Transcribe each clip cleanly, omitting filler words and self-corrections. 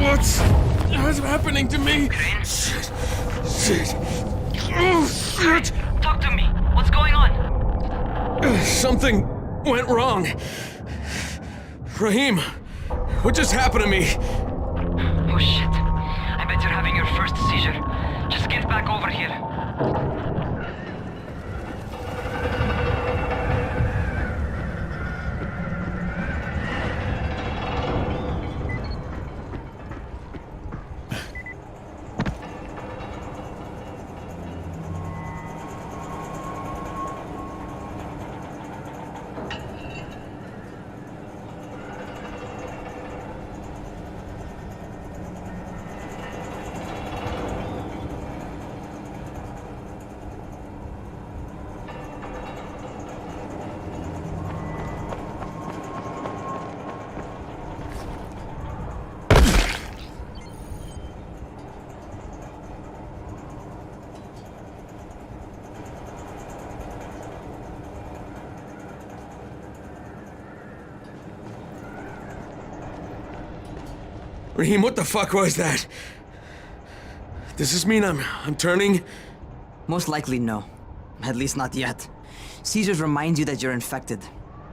What's happening to me? Crane? Shit. Oh, shit. Talk to me. What's going on? Something went wrong. Raheem, what just happened to me? Oh shit. I bet you're having your first seizure. Just get back over here. Raheem, what the fuck was that? Does this mean I'm turning? Most likely no. At least not yet. Seizures remind you that you're infected.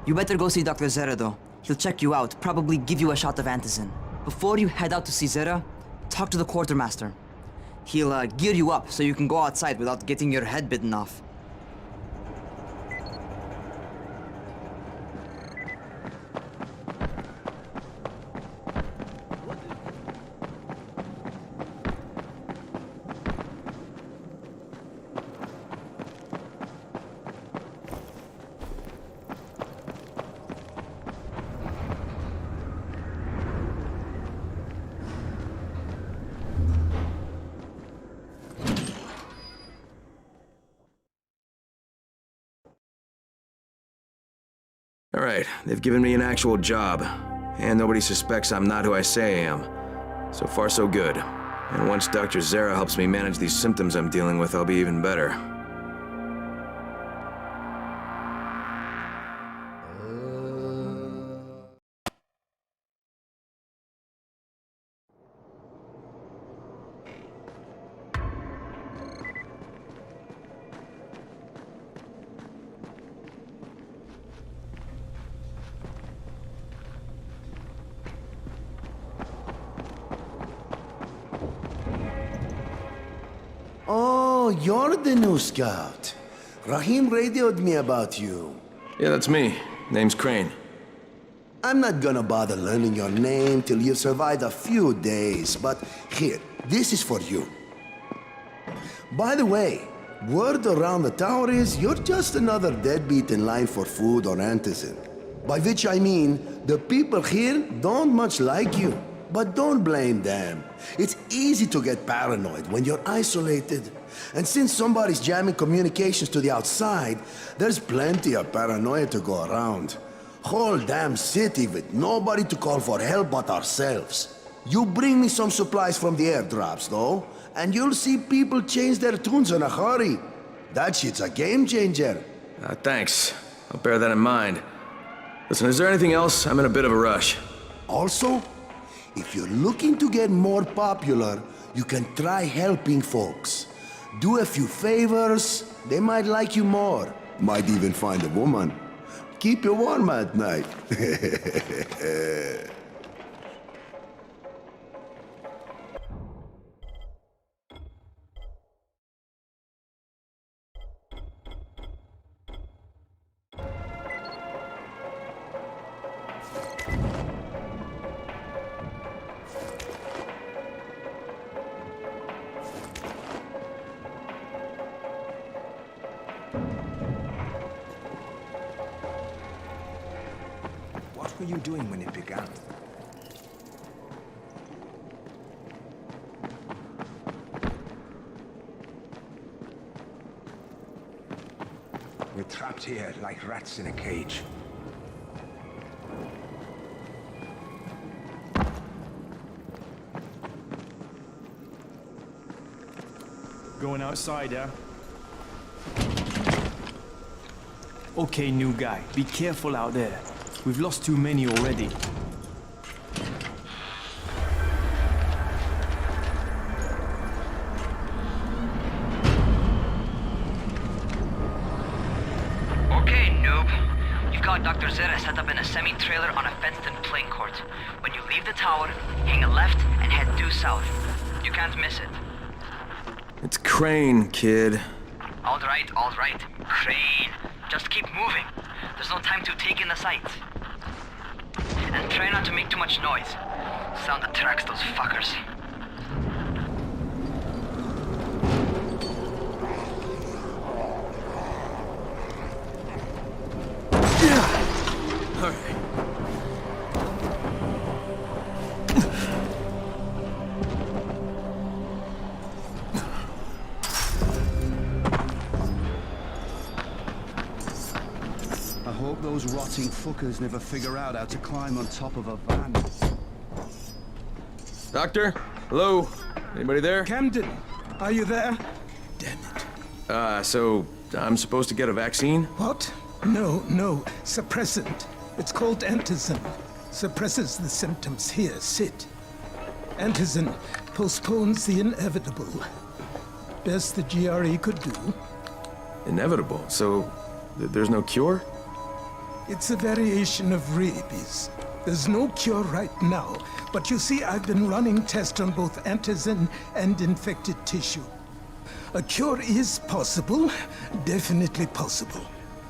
You better go see Dr. Zera though. He'll check you out, probably give you a shot of antizin. Before you head out to see Zera, talk to the quartermaster. He'll gear you up so you can go outside without getting your head bitten off. All right, they've given me an actual job, and nobody suspects I'm not who I say I am. So far, so good. And once Dr. Zera helps me manage these symptoms I'm dealing with, I'll be even better. Oh, you're the new scout. Raheem radioed me about you. Yeah, that's me. Name's Crane. I'm not gonna bother learning your name till you've survived a few days, but here, this is for you. By the way, word around the tower is you're just another deadbeat in line for food or antizin. By which I mean, the people here don't much like you. But don't blame them. It's easy to get paranoid when you're isolated. And since somebody's jamming communications to the outside, there's plenty of paranoia to go around. Whole damn city with nobody to call for help but ourselves. You bring me some supplies from the airdrops, though, and you'll see people change their tunes in a hurry. That shit's a game changer. Thanks. I'll bear that in mind. Listen, is there anything else? I'm in a bit of a rush. Also, if you're looking to get more popular, you can try helping folks. Do a few favors, they might like you more. Might even find a woman. Keep you warm at night. What were you doing when it began? We're trapped here like rats in a cage. Going outside, yeah? Okay, new guy. Be careful out there. We've lost too many already. got Dr. Zera set up in a semi-trailer on a fenced-in playing court. When you leave the tower, hang a left and head due south. You can't miss it. It's Crane, kid. All right. Crane. Just keep moving. There's no time to take in the sights. And try not to make too much noise. Sound attracts those fuckers. All right. I hope those rotting fuckers never figure out how to climb on top of a van. Doctor? Hello? Anybody there? Camden, are you there? Damn it. So I'm supposed to get a vaccine? What? No, suppressant. It's called antizin. Suppresses the symptoms. Here, sit. Antizin postpones the inevitable. Best the GRE could do. Inevitable. So there's no cure? It's a variation of rabies. There's no cure right now, but you see, I've been running tests on both antizin and infected tissue. A cure is possible, definitely possible.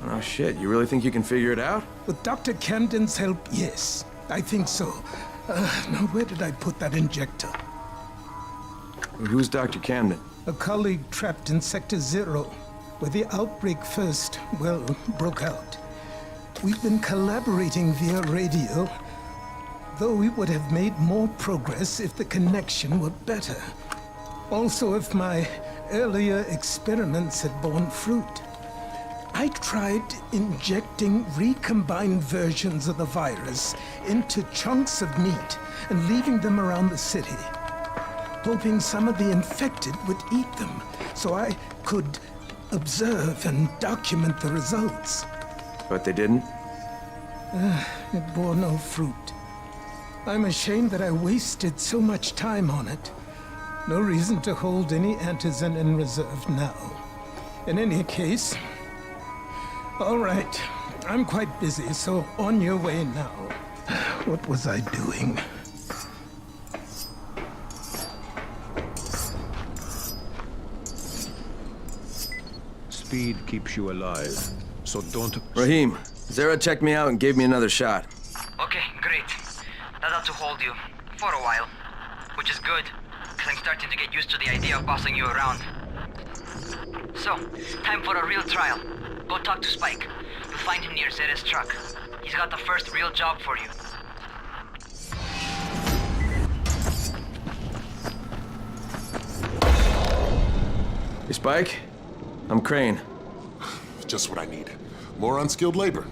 Oh shit, you really think you can figure it out? With Dr. Camden's help, yes, I think so. Now where did I put that injector? Who's Dr. Camden? A colleague trapped in Sector 0, where the outbreak first, broke out. We've been collaborating via radio, though we would have made more progress if the connection were better. Also, if my earlier experiments had borne fruit. I tried injecting recombined versions of the virus into chunks of meat and leaving them around the city, hoping some of the infected would eat them so I could observe and document the results. But they didn't? It bore no fruit. I'm ashamed that I wasted so much time on it. No reason to hold any antizin in reserve now. In any case, all right, I'm quite busy, so on your way now. What was I doing? Speed keeps you alive, so don't... Rahim, Zara checked me out and gave me another shot. Okay, great. That ought to hold you. For a while. Which is good, because I'm starting to get used to the idea of bossing you around. So, time for a real trial. Go talk to Spike. You'll find him near Zera's truck. He's got the first real job for you. Hey, Spike? I'm Crane. Just what I need. More unskilled labor.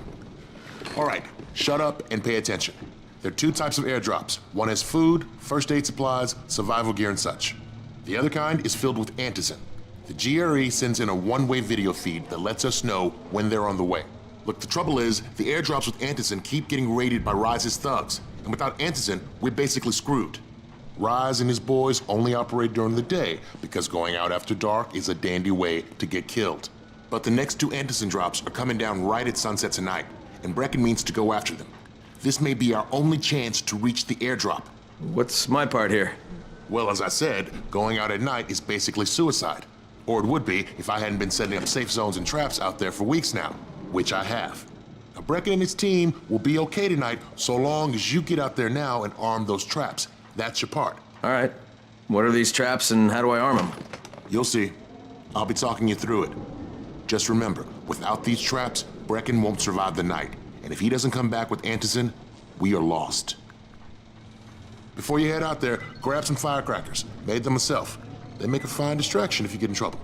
All right, shut up and pay attention. There are two types of airdrops. One has food, first aid supplies, survival gear, and such. The other kind is filled with antizin. The GRE sends in a one-way video feed that lets us know when they're on the way. Look, the trouble is, the airdrops with antizin keep getting raided by Rise's thugs, and without antizin, we're basically screwed. Rise and his boys only operate during the day because going out after dark is a dandy way to get killed. But the next two antizin drops are coming down right at sunset tonight, and Brecken means to go after them. This may be our only chance to reach the airdrop. What's my part here? Well, as I said, going out at night is basically suicide. Or it would be if I hadn't been setting up safe zones and traps out there for weeks now, which I have. Now, Brecken and his team will be okay tonight so long as you get out there now and arm those traps. That's your part. All right. What are these traps and how do I arm them? You'll see. I'll be talking you through it. Just remember, without these traps, Brecken won't survive the night. And if he doesn't come back with antizin, we are lost. Before you head out there, grab some firecrackers. Made them myself. They make a fine distraction if you get in trouble.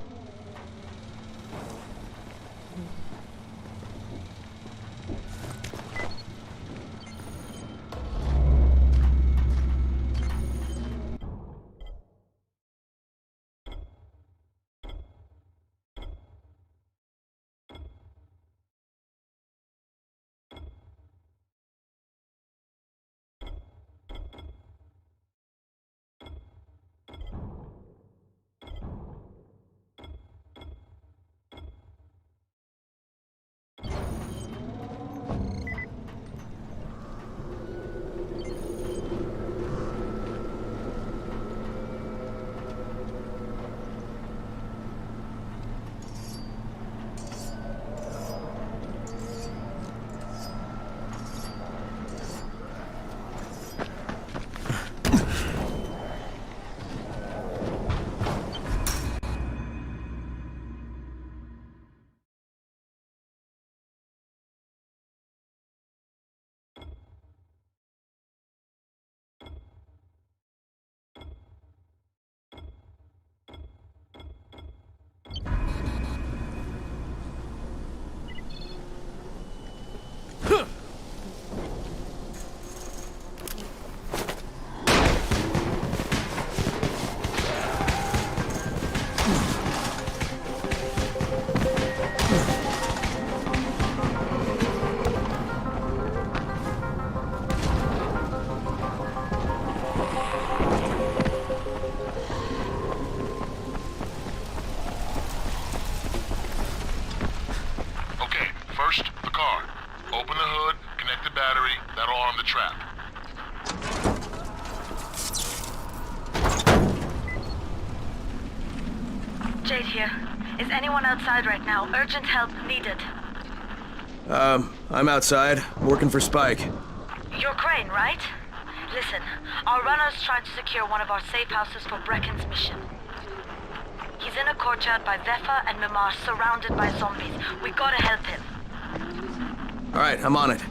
arm the trap. Jade here. Is anyone outside right now? Urgent help needed. I'm outside. I'm working for Spike. You're Crane, right? Listen, our runner's trying to secure one of our safe houses for Brecken's mission. He's in a courtyard by Vefa and Mimar, surrounded by zombies. We gotta help him. Alright, I'm on it.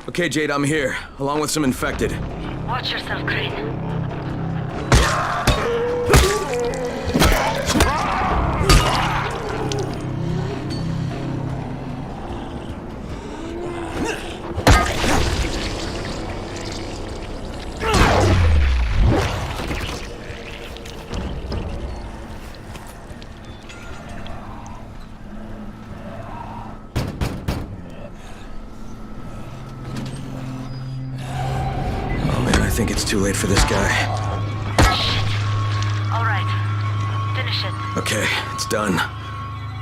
Okay, Jade, I'm here, along with some infected. Watch yourself, Crane. I think it's too late for this guy. All right. Finish it. Okay, it's done.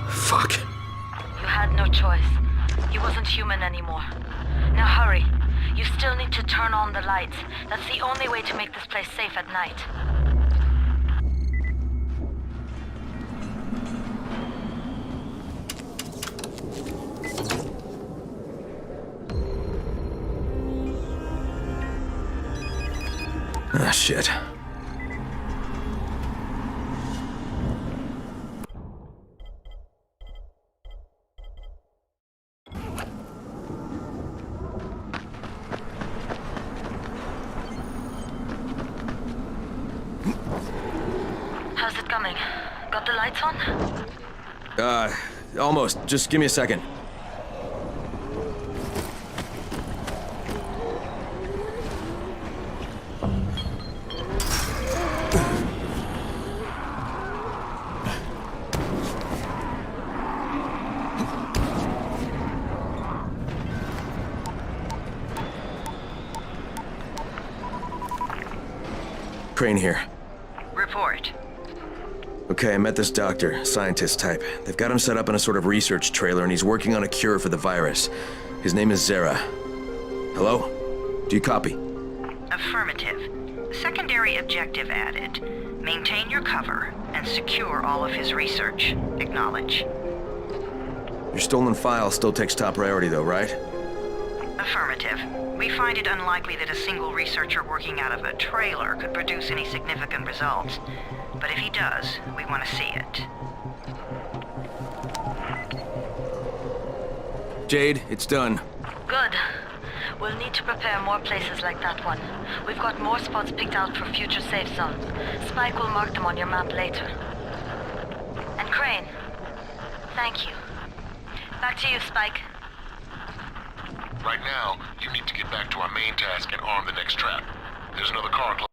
Fuck. You had no choice. He wasn't human anymore. Now hurry. You still need to turn on the lights. That's the only way to make this place safe at night. Ah, shit. How's it coming? Got the lights on? Almost. Just give me a second. Crane here. Report. Okay, I met this doctor, scientist type. They've got him set up in a sort of research trailer, and he's working on a cure for the virus. His name is Zera. Hello? Do you copy? Affirmative. Secondary objective added. Maintain your cover and secure all of his research. Acknowledge. Your stolen file still takes top priority though, right? Affirmative. We find it unlikely that a single researcher working out of a trailer could produce any significant results. But if he does, we want to see it. Jade, it's done. Good. We'll need to prepare more places like that one. We've got more spots picked out for future safe zones. Spike will mark them on your map later. And Crane, thank you. Back to you, Spike. Right now, you need to get back to our main task and arm the next trap. There's another car close.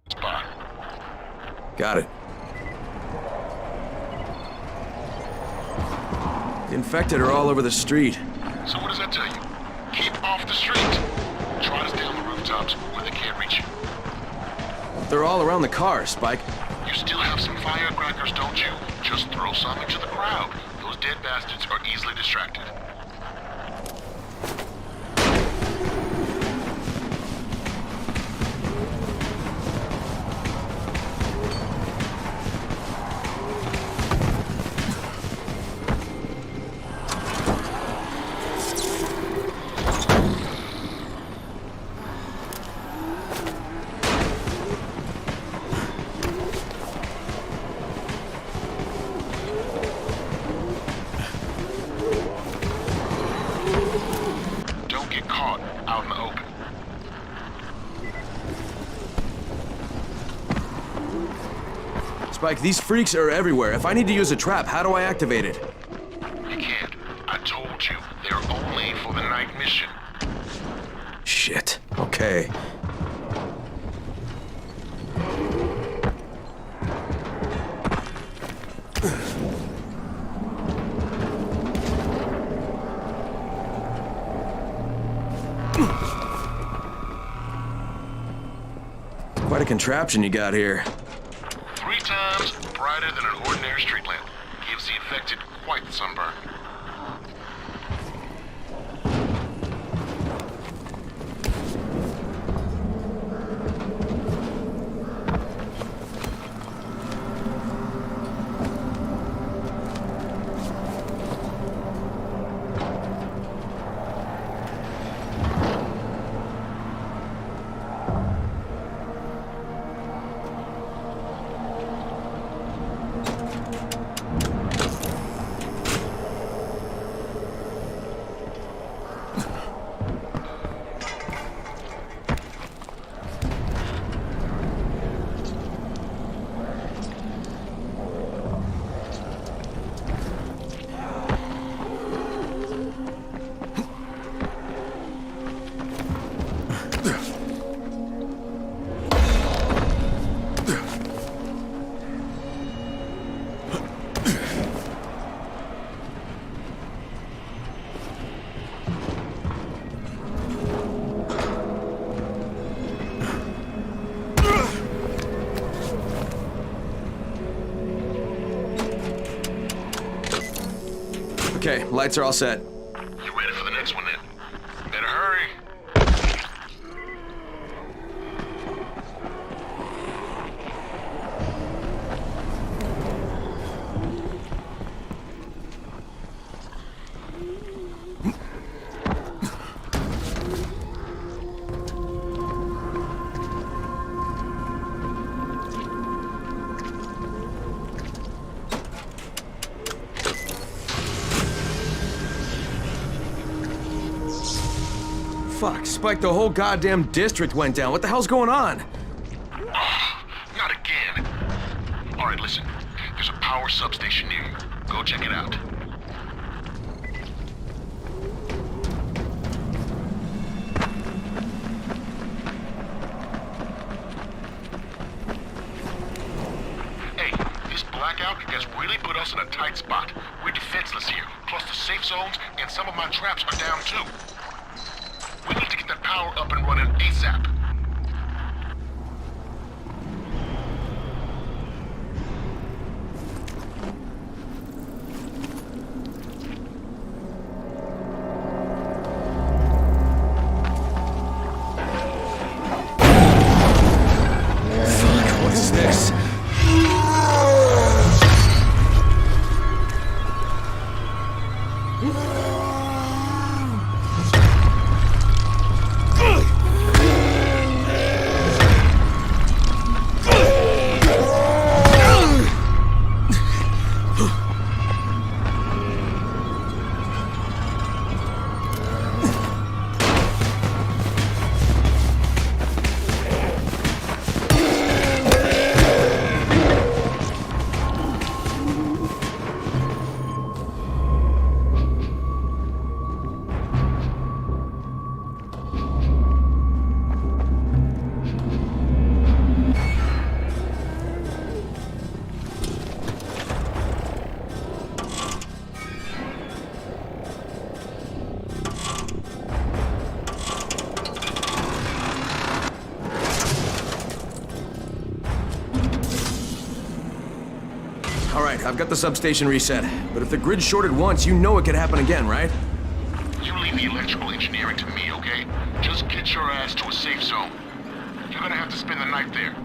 Spot. Got it. The infected are all over the street. So what does that tell you? Keep off the street. Try to stay on the rooftops where they can't reach you. They're all around the car, Spike. You still have some firecrackers, don't you? Just throw some into the crowd. Those dead bastards are easily distracted. Spike, these freaks are everywhere. If I need to use a trap, how do I activate it? You can't. I told you, they're only for the night mission. Shit. Okay. Quite a contraption you got here. 3 times brighter than an ordinary street lamp. Gives the affected quite the sunburn. Okay, lights are all set. You ready for the next one then? Better hurry. Fuck, Spike, the whole goddamn district went down. What the hell's going on? Oh, not again. All right, listen. There's a power substation near you. Go check it out. Hey, this blackout has really put us in a tight spot. We're defenseless here. Plus the safe zones and some of my traps are down too. We need to get that power up and running ASAP. Fuck, what is this? Alright, I've got the substation reset. But if the grid shorted once, you know it could happen again, right? You leave the electrical engineering to me, okay? Just get your ass to a safe zone. You're gonna have to spend the night there.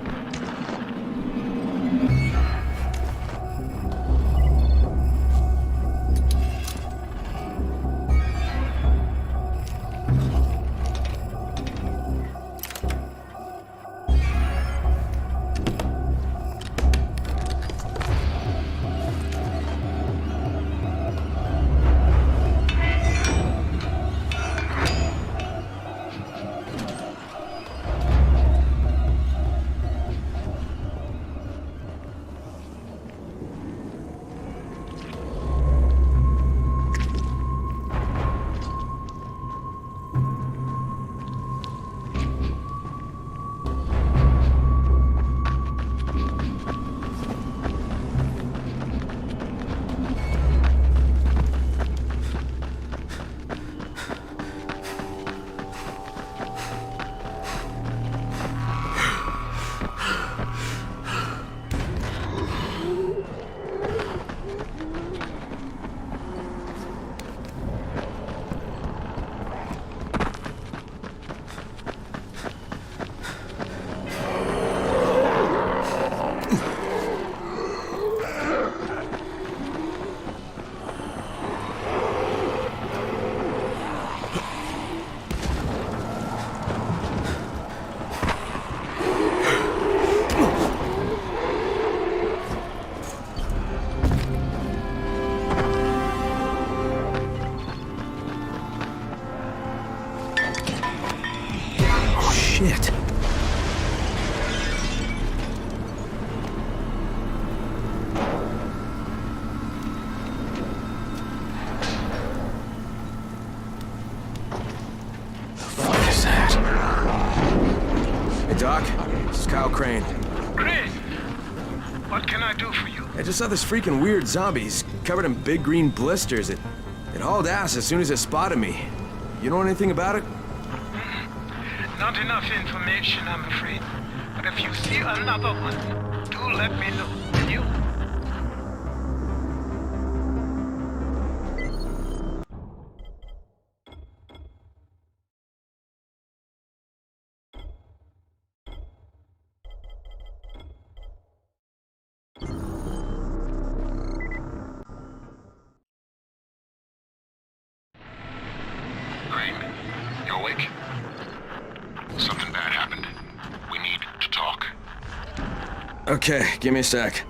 Chris, what can I do for you? I just saw this freaking weird zombie. He's covered in big green blisters. It hauled ass as soon as it spotted me. You know anything about it? Not enough information, I'm afraid. But if you see another one, do let me know, will you? Crane, you awake? Something bad happened. We need to talk. Okay, give me a sec.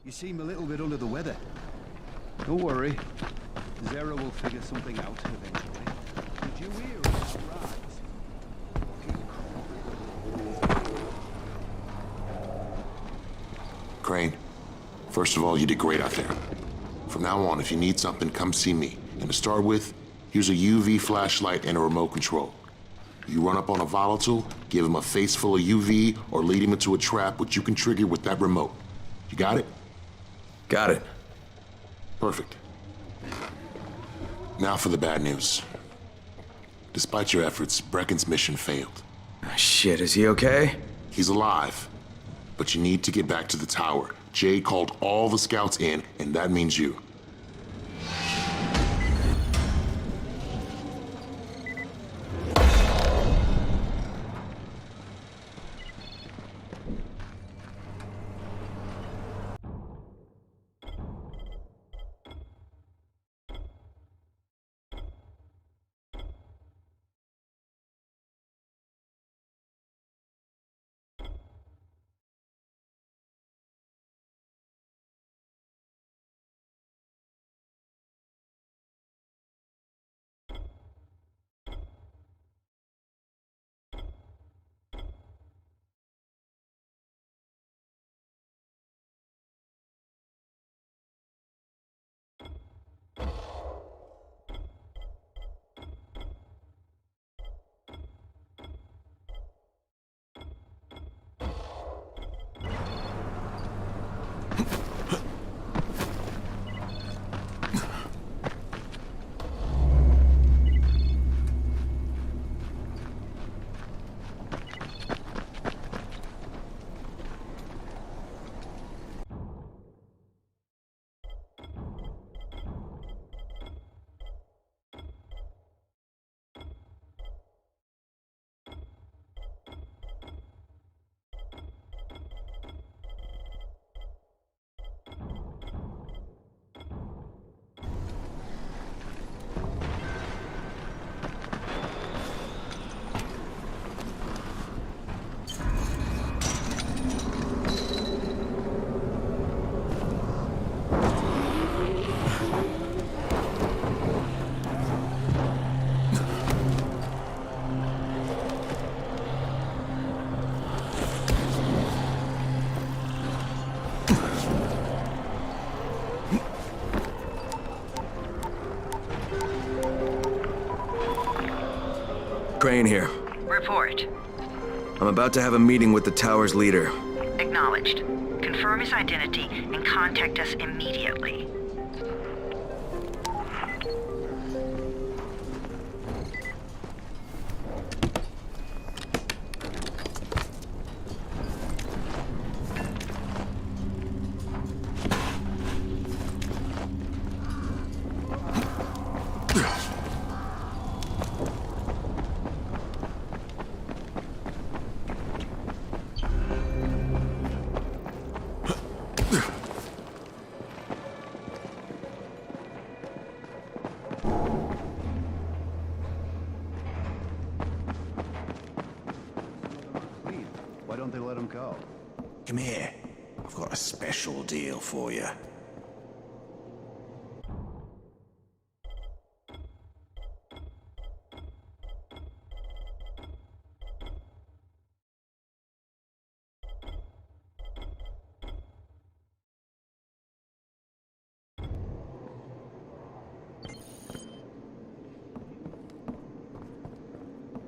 You seem a little bit under the weather. Don't worry. Zero will figure something out eventually. Did you hear about Crane, first of all, you did great out there. From now on, if you need something, come see me. And to start with, here's a UV flashlight and a remote control. You run up on a volatile, give him a face full of UV, or lead him into a trap which you can trigger with that remote. You got it? Got it. Perfect. Now for the bad news. Despite your efforts, Brecken's mission failed. Shit, is he okay? He's alive, but you need to get back to the tower. Jade called all the scouts in, and that means you. Crane here. Report. I'm about to have a meeting with the tower's leader. Acknowledged. Confirm his identity and contact us immediately. Why don't they let him go? Come here. I've got a special deal for you.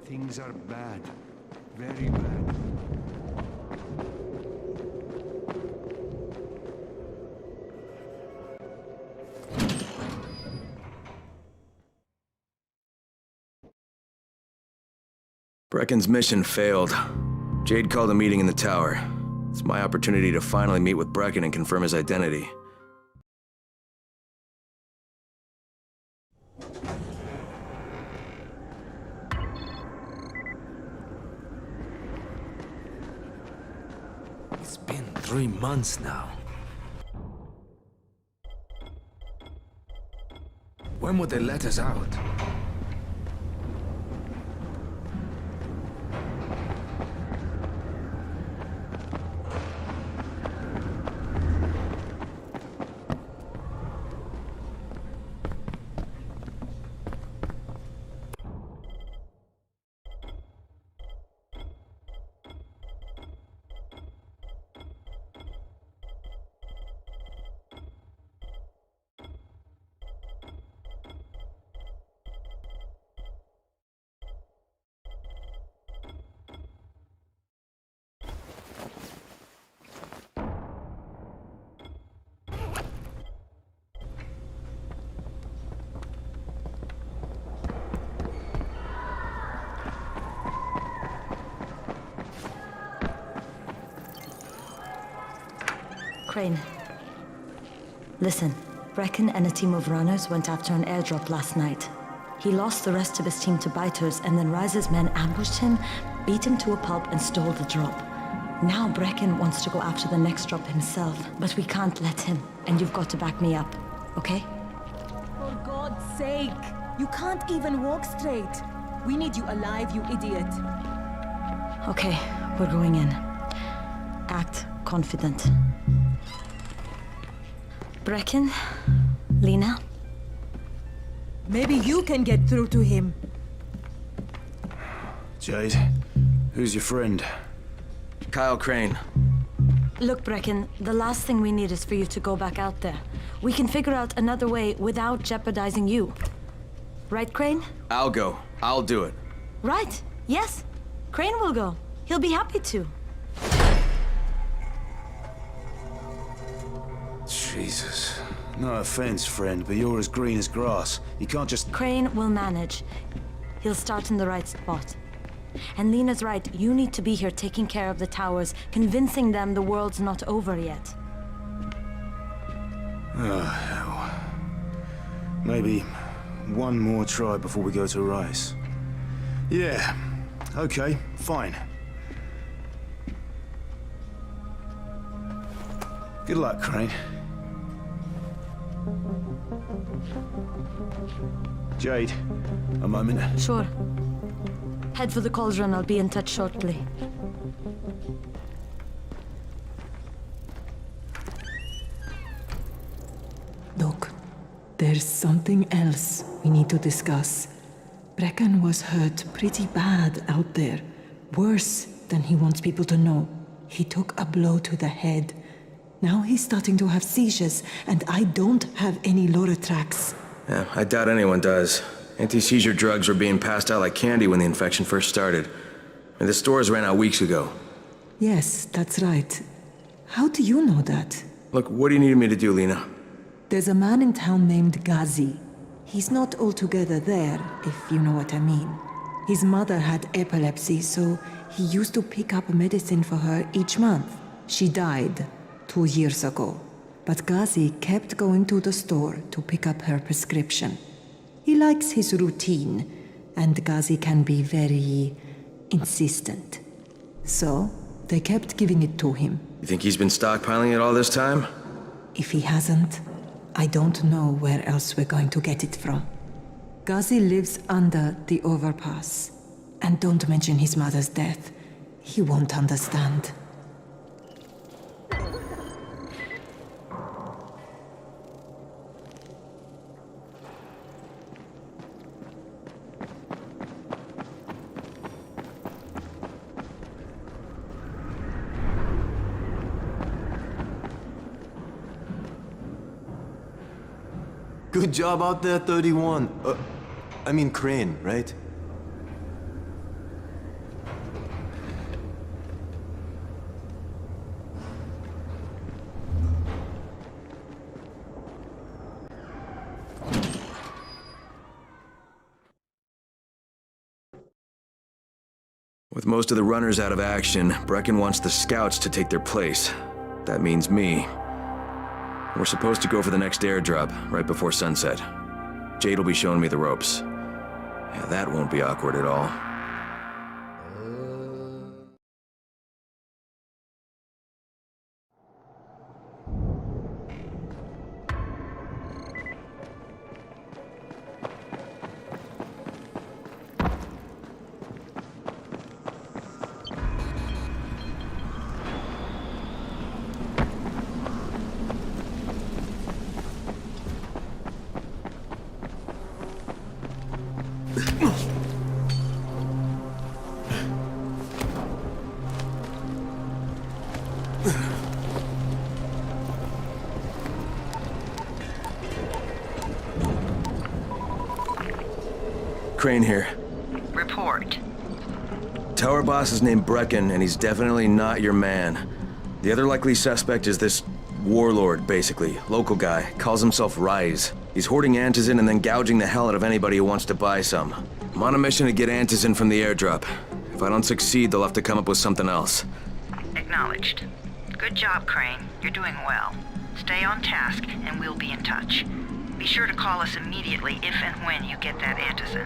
Things are bad. Very bad. Brecken's mission failed. Jade called a meeting in the tower. It's my opportunity to finally meet with Brecken and confirm his identity. It's been 3 months now. When would they let us out? Crane. Listen, Brecken and a team of runners went after an airdrop last night. He lost the rest of his team to biters, and then Rise's men ambushed him, beat him to a pulp, and stole the drop. Now Brecken wants to go after the next drop himself, but we can't let him, and you've got to back me up, okay? For God's sake! You can't even walk straight. We need you alive, you idiot. Okay, we're going in. Act confident. Brecken, Lena. Maybe you can get through to him. Jade, who's your friend? Kyle Crane. Look, Brecken, the last thing we need is for you to go back out there. We can figure out another way without jeopardizing you. Right, Crane? I'll go. I'll do it. Right. Yes. Crane will go. He'll be happy to. Jesus. No offense, friend, but you're as green as grass. You can't just... Crane will manage. He'll start in the right spot. And Lena's right, you need to be here taking care of the towers, convincing them the world's not over yet. Oh, hell. Maybe one more try before we go to Rice. Yeah, okay, fine. Good luck, Crane. Jade, a moment. Sure. Head for the cauldron, I'll be in touch shortly. Look, there's something else we need to discuss. Brecken was hurt pretty bad out there. Worse than he wants people to know. He took a blow to the head. Now he's starting to have seizures, and I don't have any Loratrax. Yeah, I doubt anyone does. Anti-seizure drugs were being passed out like candy when the infection first started. And the stores ran out weeks ago. Yes, that's right. How do you know that? Look, what do you need me to do, Lena? There's a man in town named Ghazi. He's not altogether there, if you know what I mean. His mother had epilepsy, so he used to pick up medicine for her each month. She died 2 years ago, but Ghazi kept going to the store to pick up her prescription. He likes his routine, and Ghazi can be very insistent. So, they kept giving it to him. You think he's been stockpiling it all this time? If he hasn't, I don't know where else we're going to get it from. Ghazi lives under the overpass. And don't mention his mother's death. He won't understand. Good job out there, 31. I mean Crane, right? With most of the runners out of action, Brecken wants the scouts to take their place. That means me. We're supposed to go for the next airdrop, right before sunset. Jade will be showing me the ropes. Yeah, that won't be awkward at all. Crane here. Report. Tower boss is named Brecken, and he's definitely not your man. The other likely suspect is this warlord, basically. Local guy. Calls himself Rise. He's hoarding antizin and then gouging the hell out of anybody who wants to buy some. I'm on a mission to get antizin from the airdrop. If I don't succeed, they'll have to come up with something else. Acknowledged. Good job, Crane. You're doing well. Stay on task, and we'll be in touch. Be sure to call us immediately if and when you get that antizin.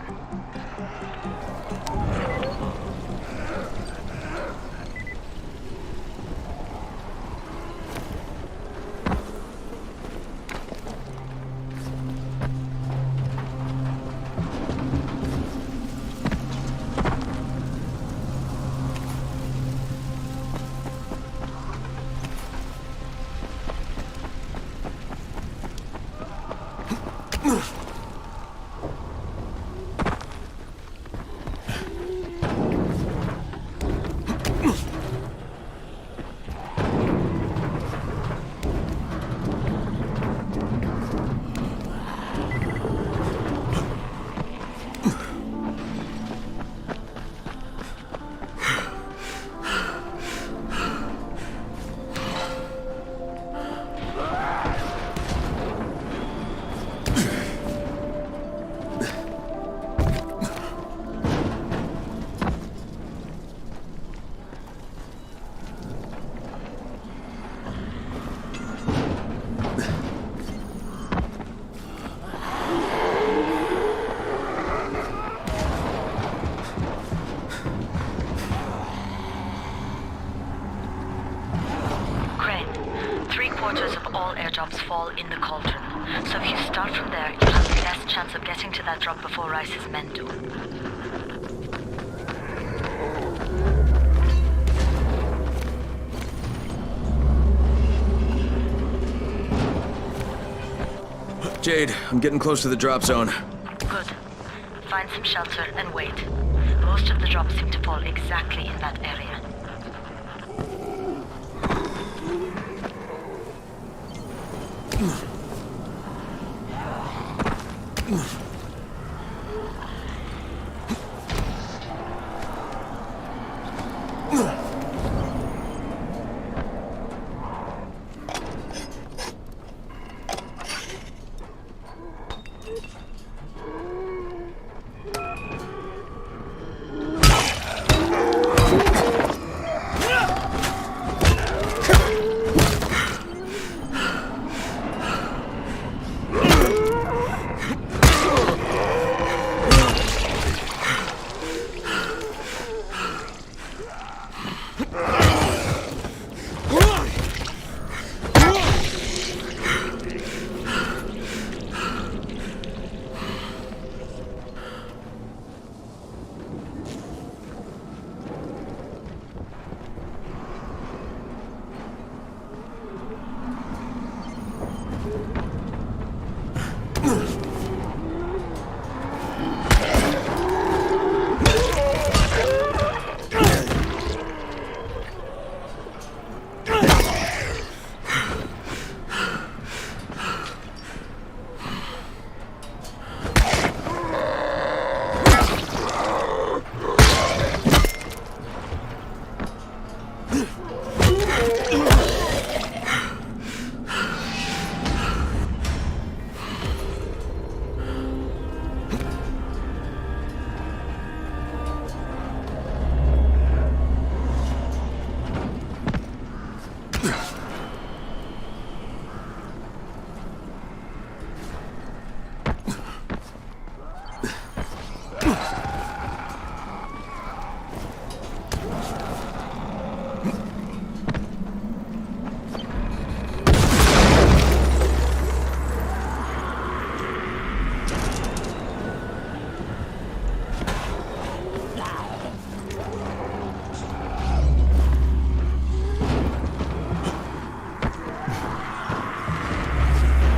Fall in the cauldron. So if you start from there, you'll have the best chance of getting to that drop before Rice's men do. Jade, I'm getting close to the drop zone. Good. Find some shelter and wait. Most of the drops seem to fall exactly in that area.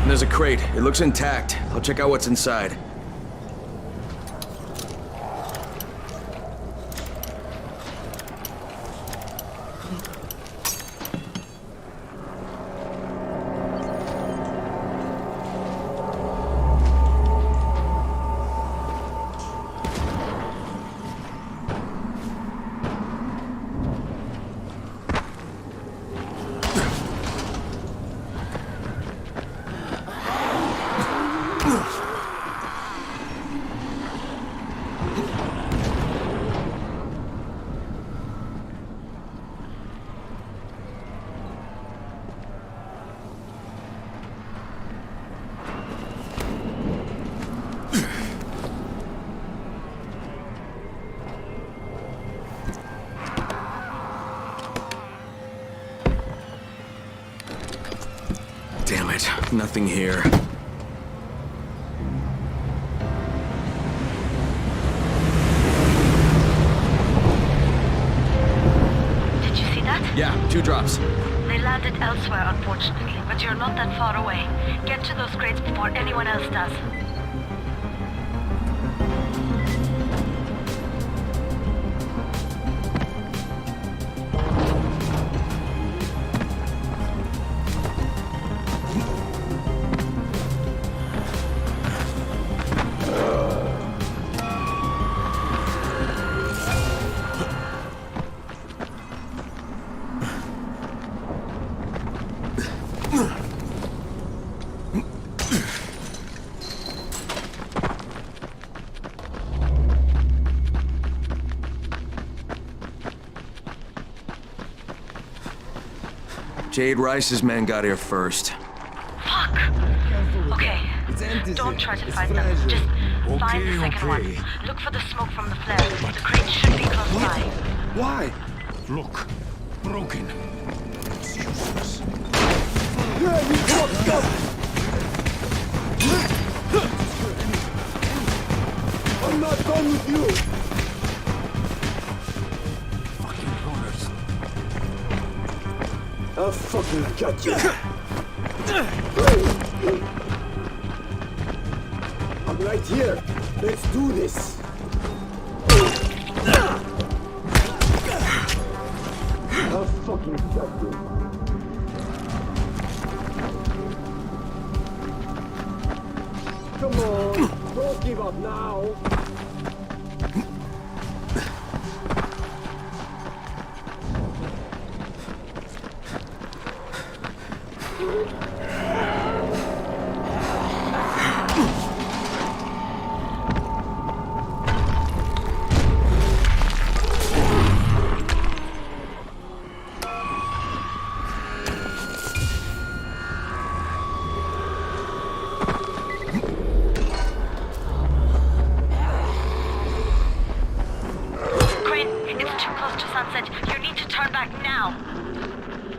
There's a crate. It looks intact. I'll check out what's inside. right, nothing here. Did you see that? Yeah, 2 drops. They landed elsewhere, unfortunately, but you're not that far away. Get to those crates before anyone else does. Jade Rice's men got here first. Fuck! Okay, don't try to find them. Just find the second one. Look for the smoke from the flare. The crate should be close by. Why? Look, broken. It's useless. I'm not done with you! Fucking runners. I'll fucking cut you! I'm right here. Let's do this. I'll fucking cut you. Come on, don't give up now.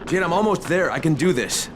Jade, I'm almost there. I can do this.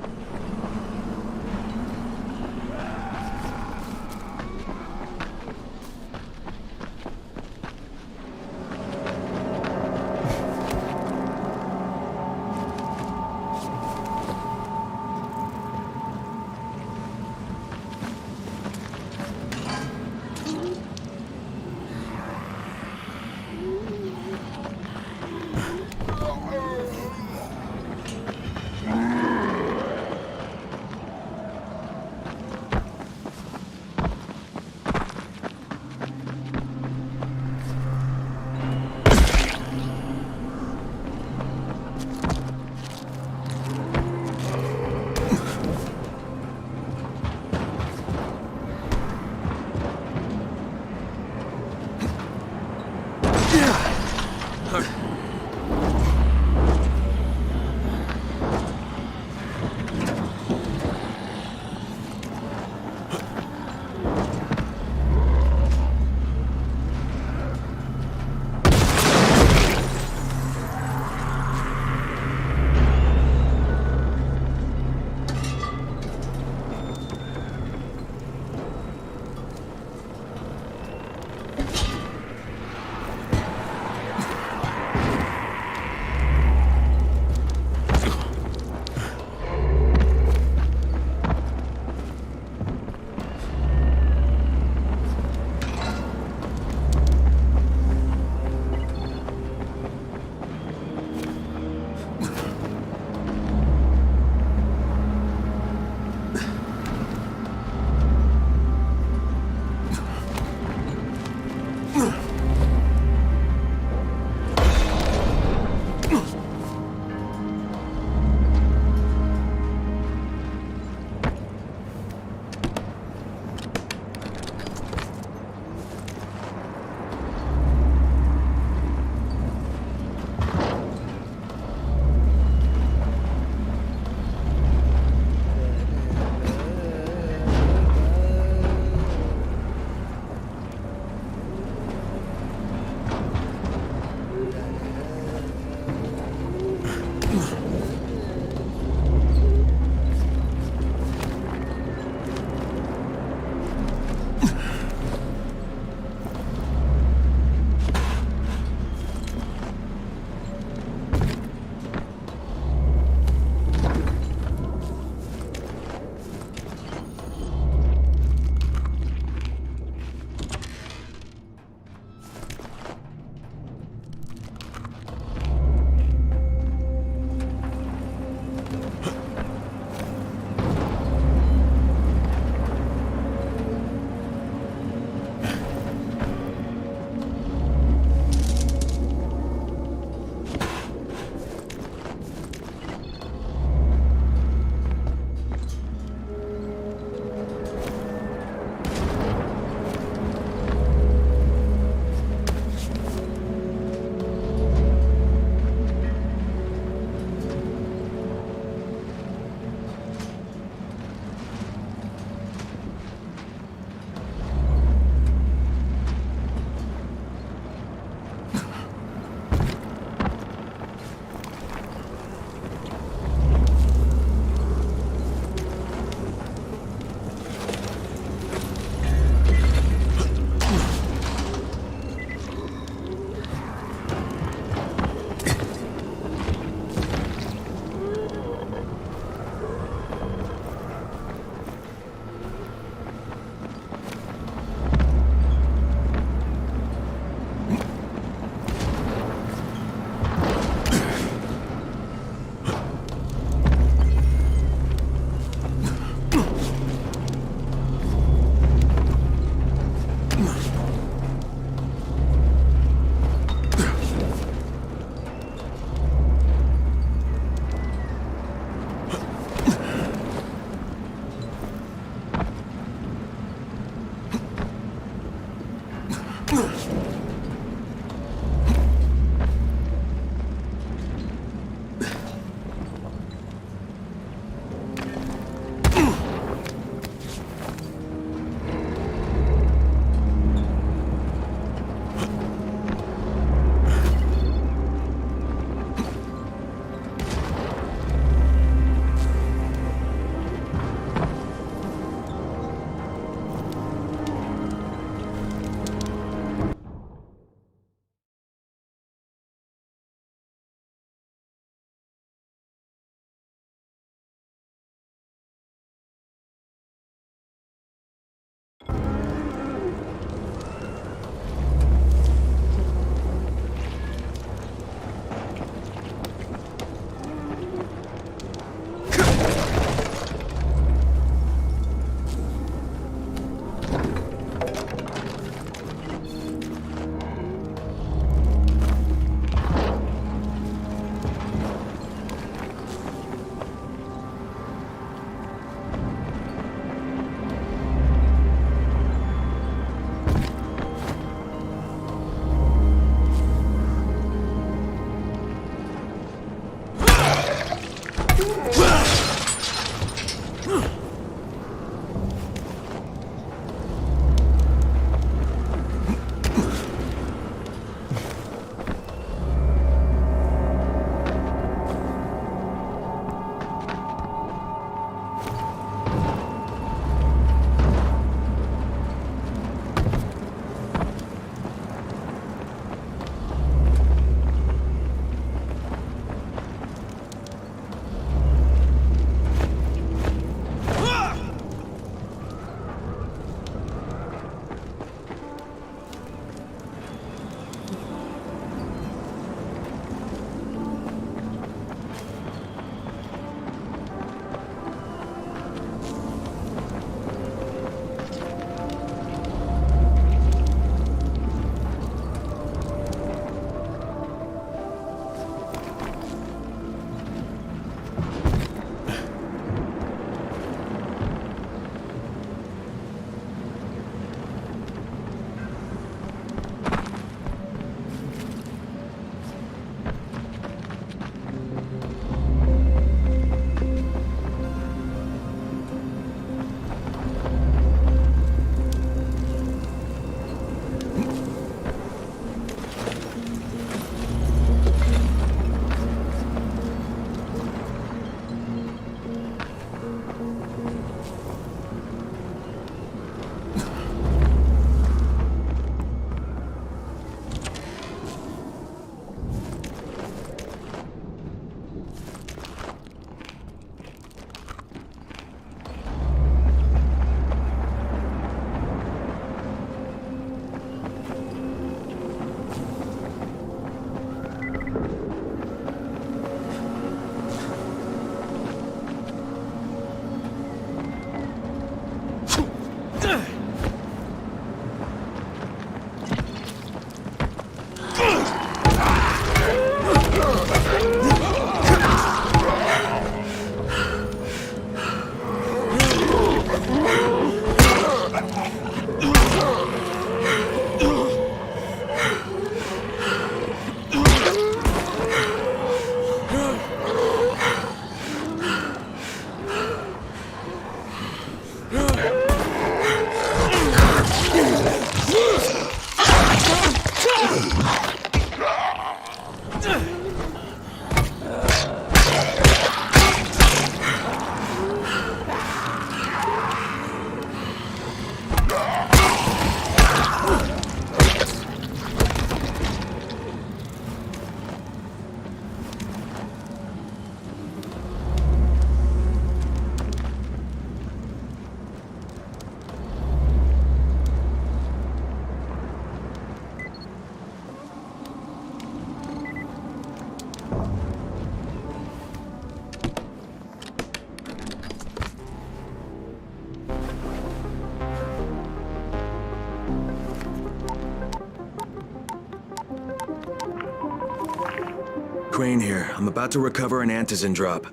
Crane here. I'm about to recover an antizin drop. Good,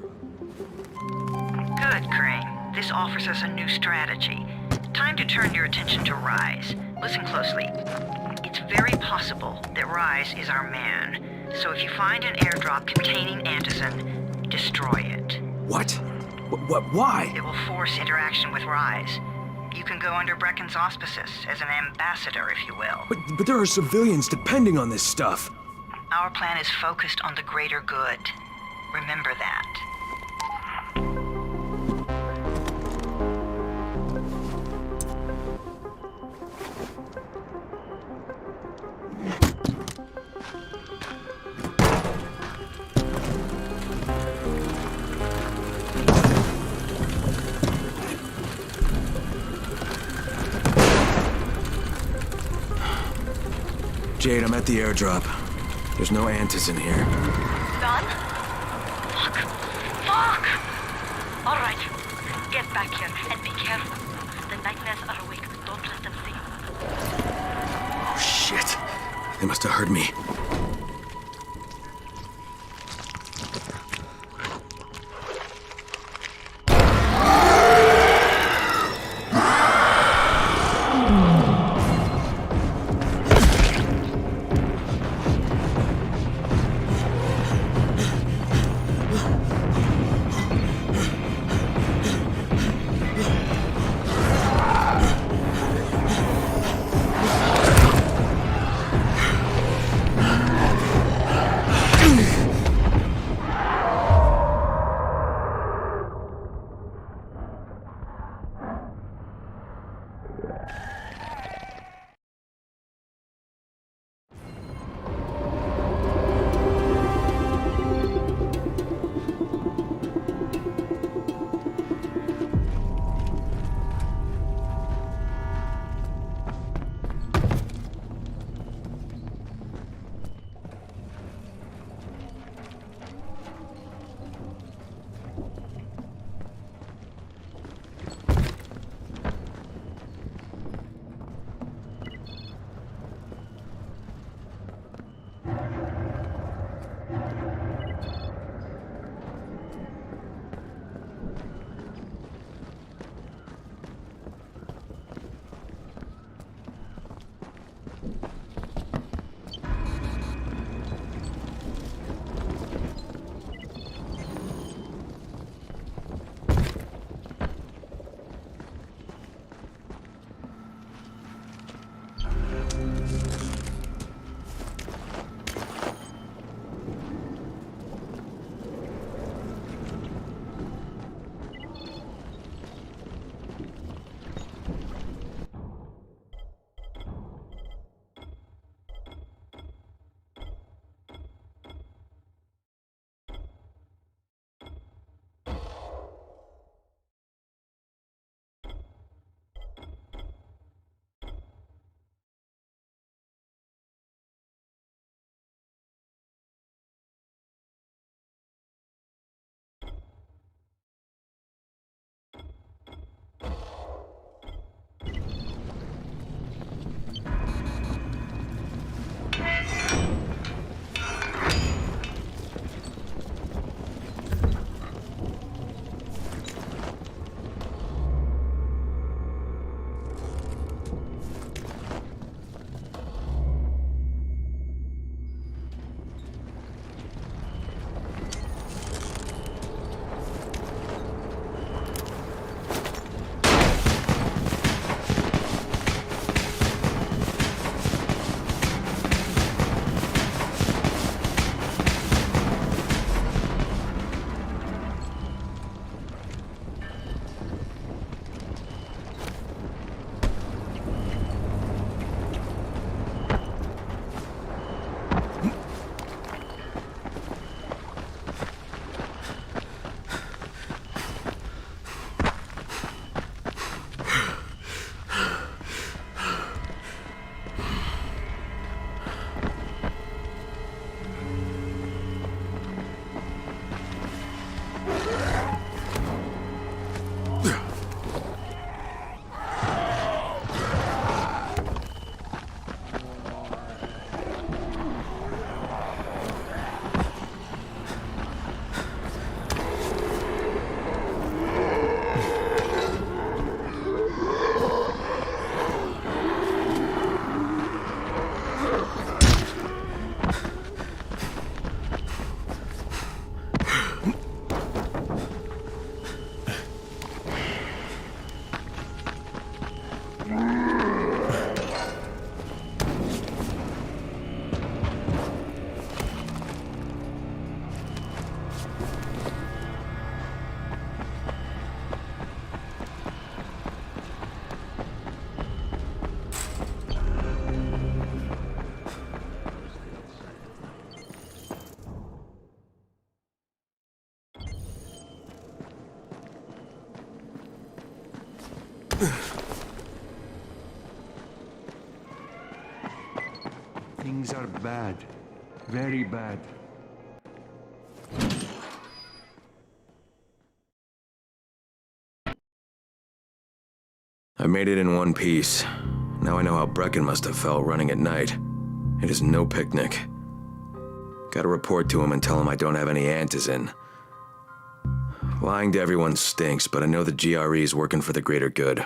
Crane. This offers us a new strategy. Time to turn your attention to Rise. Listen closely. It's very possible that Rise is our man. So if you find an airdrop containing Anderson, destroy it. What? Why? It will force interaction with Rise. You can go under Brecken's auspices as an ambassador, if you will. But there are civilians depending on this stuff. Our plan is focused on the greater good. Remember that. Jade, I'm at the airdrop. There's no Antis in here. Done? Fuck! All right. Get back here and be careful. The nightmares are awake. Don't let them see you. Oh, shit. They must have heard me. Things are bad. Very bad. I made it in one piece. Now I know how Brecken must have felt running at night. It is no picnic. Gotta report to him and tell him I don't have any antizin. Lying to everyone stinks, but I know the GRE is working for the greater good.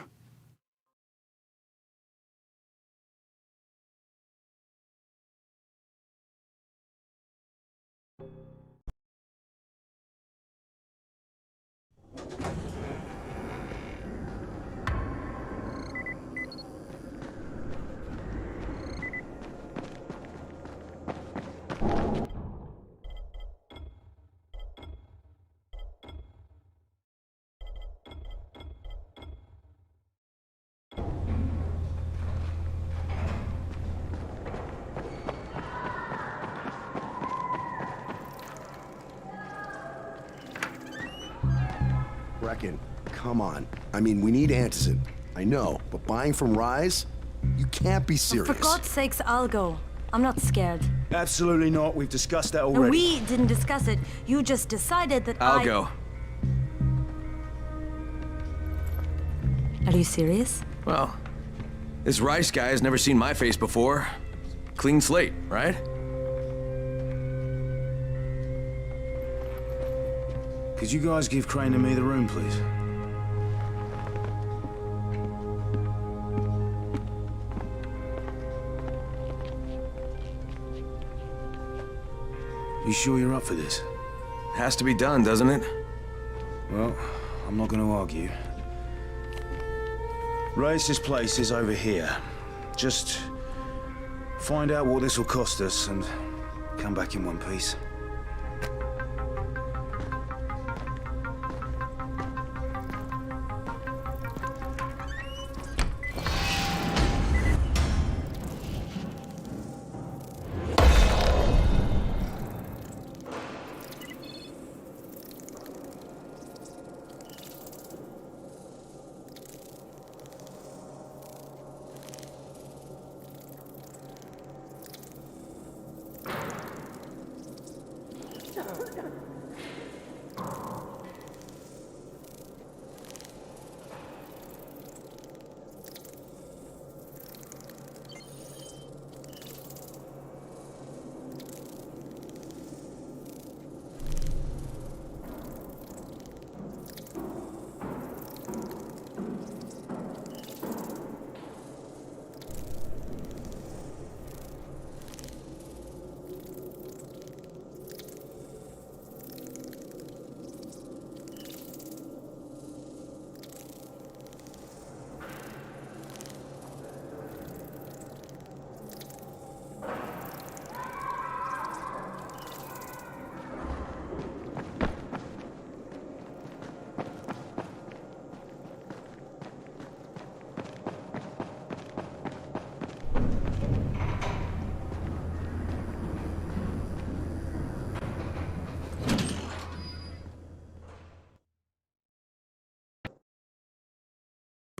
Brecken, come on. I mean, we need antizin. I know, but buying from Rise? You can't be serious. For God's sakes, I'll go. I'm not scared. Absolutely not. We've discussed that And already. we didn't discuss it. You just decided that I'll go. Are you serious? Well, this Rice guy has never seen my face before. Clean slate, right? Could you guys give Crane and me the room, please? You sure you're up for this? Has to be done, doesn't it? Well, I'm not going to argue. Race's place is over here. Just find out what this will cost us and come back in one piece.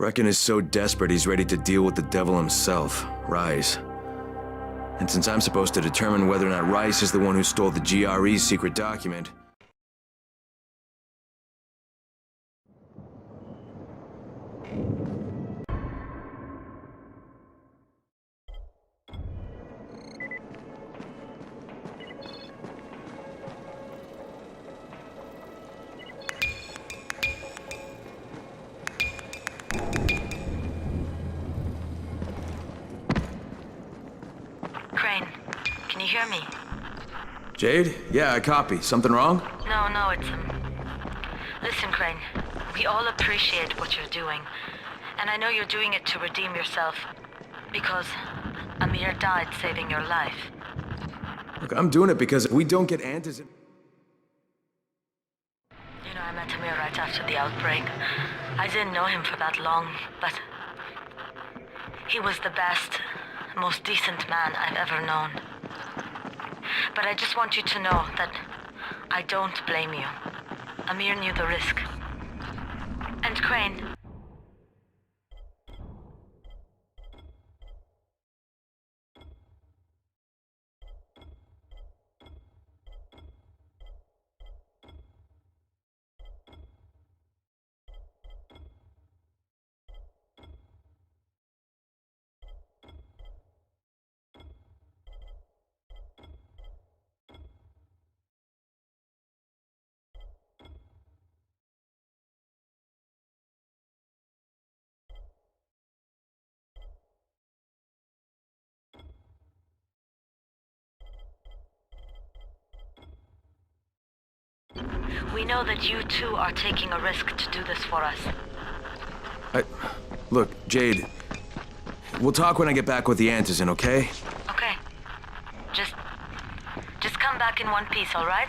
Brecken is so desperate he's ready to deal with the devil himself, Rise. And since I'm supposed to determine whether or not Rice is the one who stole the GRE's secret document... Crane, can you hear me? Jade? Yeah, I copy. Something wrong? No, it's Listen, Crane, we all appreciate what you're doing. And I know you're doing it to redeem yourself. Because Amir died saving your life. Look, I'm doing it because if we don't get antizin... You know, I met Amir right after the outbreak. I didn't know him for that long, but... he was the best, most decent man I've ever known. But I just want you to know that I don't blame you. Amir knew the risk. And Crane, We know that you two are taking a risk to do this for us. Look, Jade, we'll talk when I get back with the antizin, okay? Okay. Just come back in one piece, all right?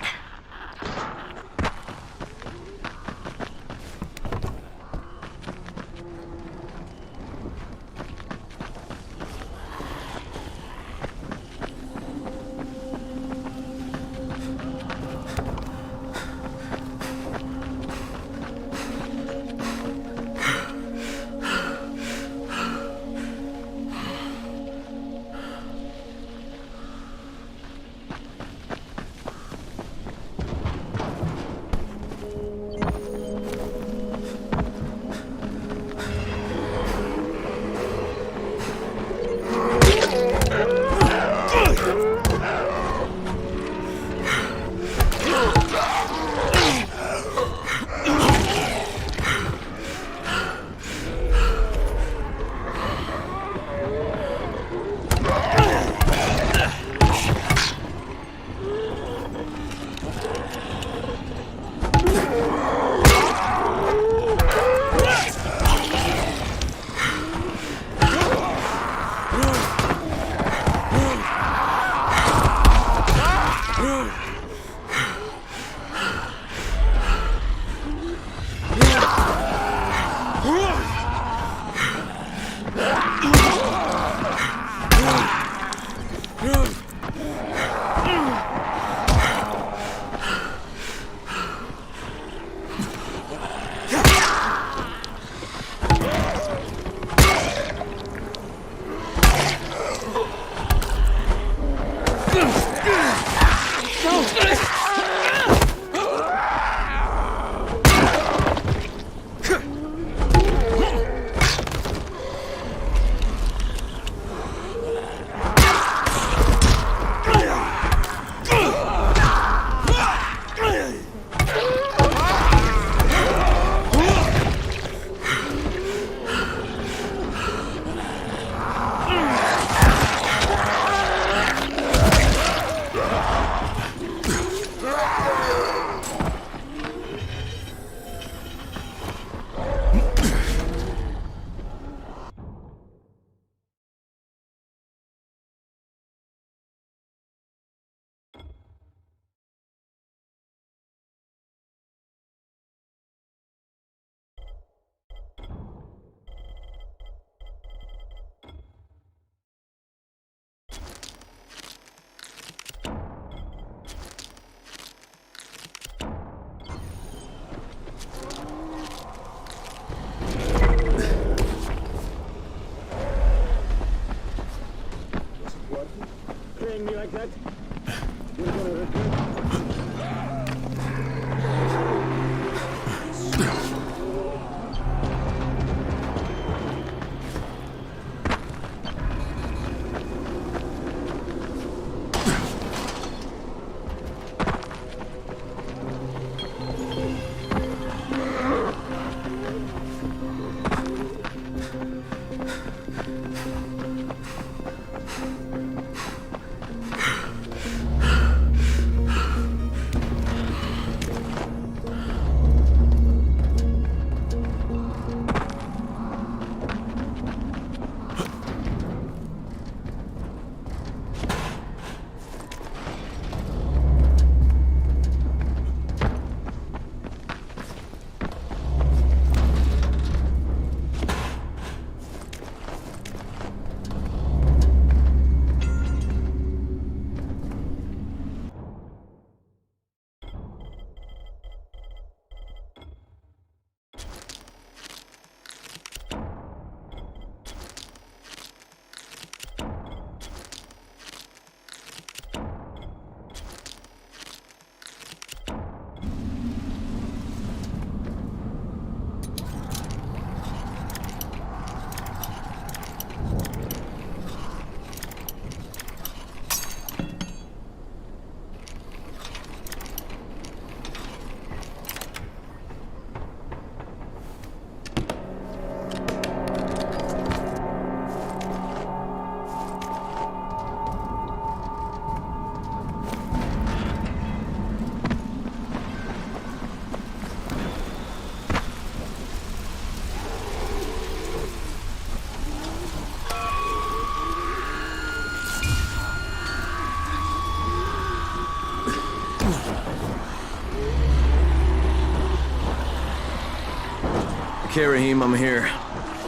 Okay, Raheem, I'm here.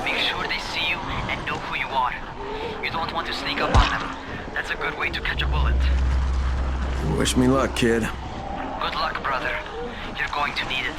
Make sure they see you and know who you are. You don't want to sneak up on them. That's a good way to catch a bullet. Wish me luck, kid. Good luck, brother. You're going to need it.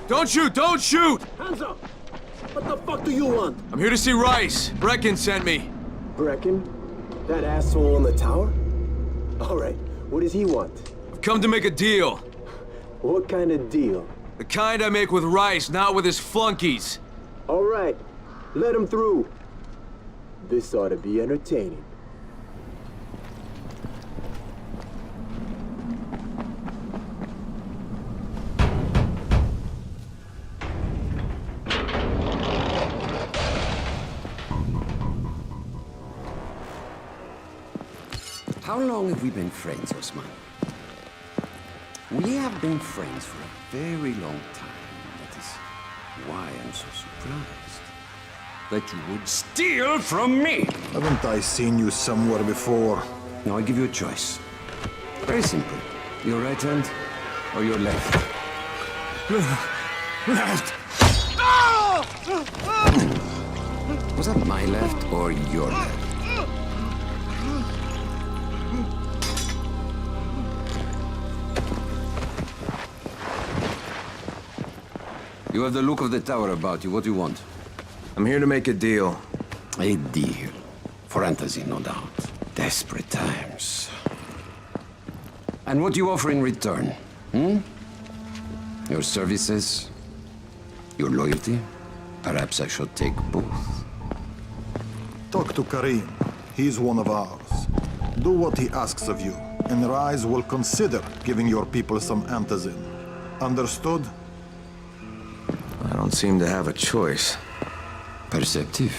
Don't shoot! Don't shoot! Hands up! What the fuck do you want? I'm here to see Rice. Brecken sent me. Brecken? That asshole on the tower? Alright, what does he want? I've come to make a deal. What kind of deal? The kind I make with Rice, not with his flunkies. Alright, let him through. This ought to be entertaining. How long have we been friends, Osman? We have been friends for a very long time. That is why I'm so surprised that you would steal from me. Haven't I seen you somewhere before? Now I give you a choice. Very simple. Your right hand or your left? Left. Was that my left or your left? You have the look of the tower about you. What do you want? I'm here to make a deal. A deal. For fantasy, no doubt. Desperate times. And what do you offer in return? Your services? Your loyalty? Perhaps I should take both. Talk to Karim. He's one of ours. Do what he asks of you, and Rise will consider giving your people some antizin. Understood? I don't seem to have a choice. Perceptive.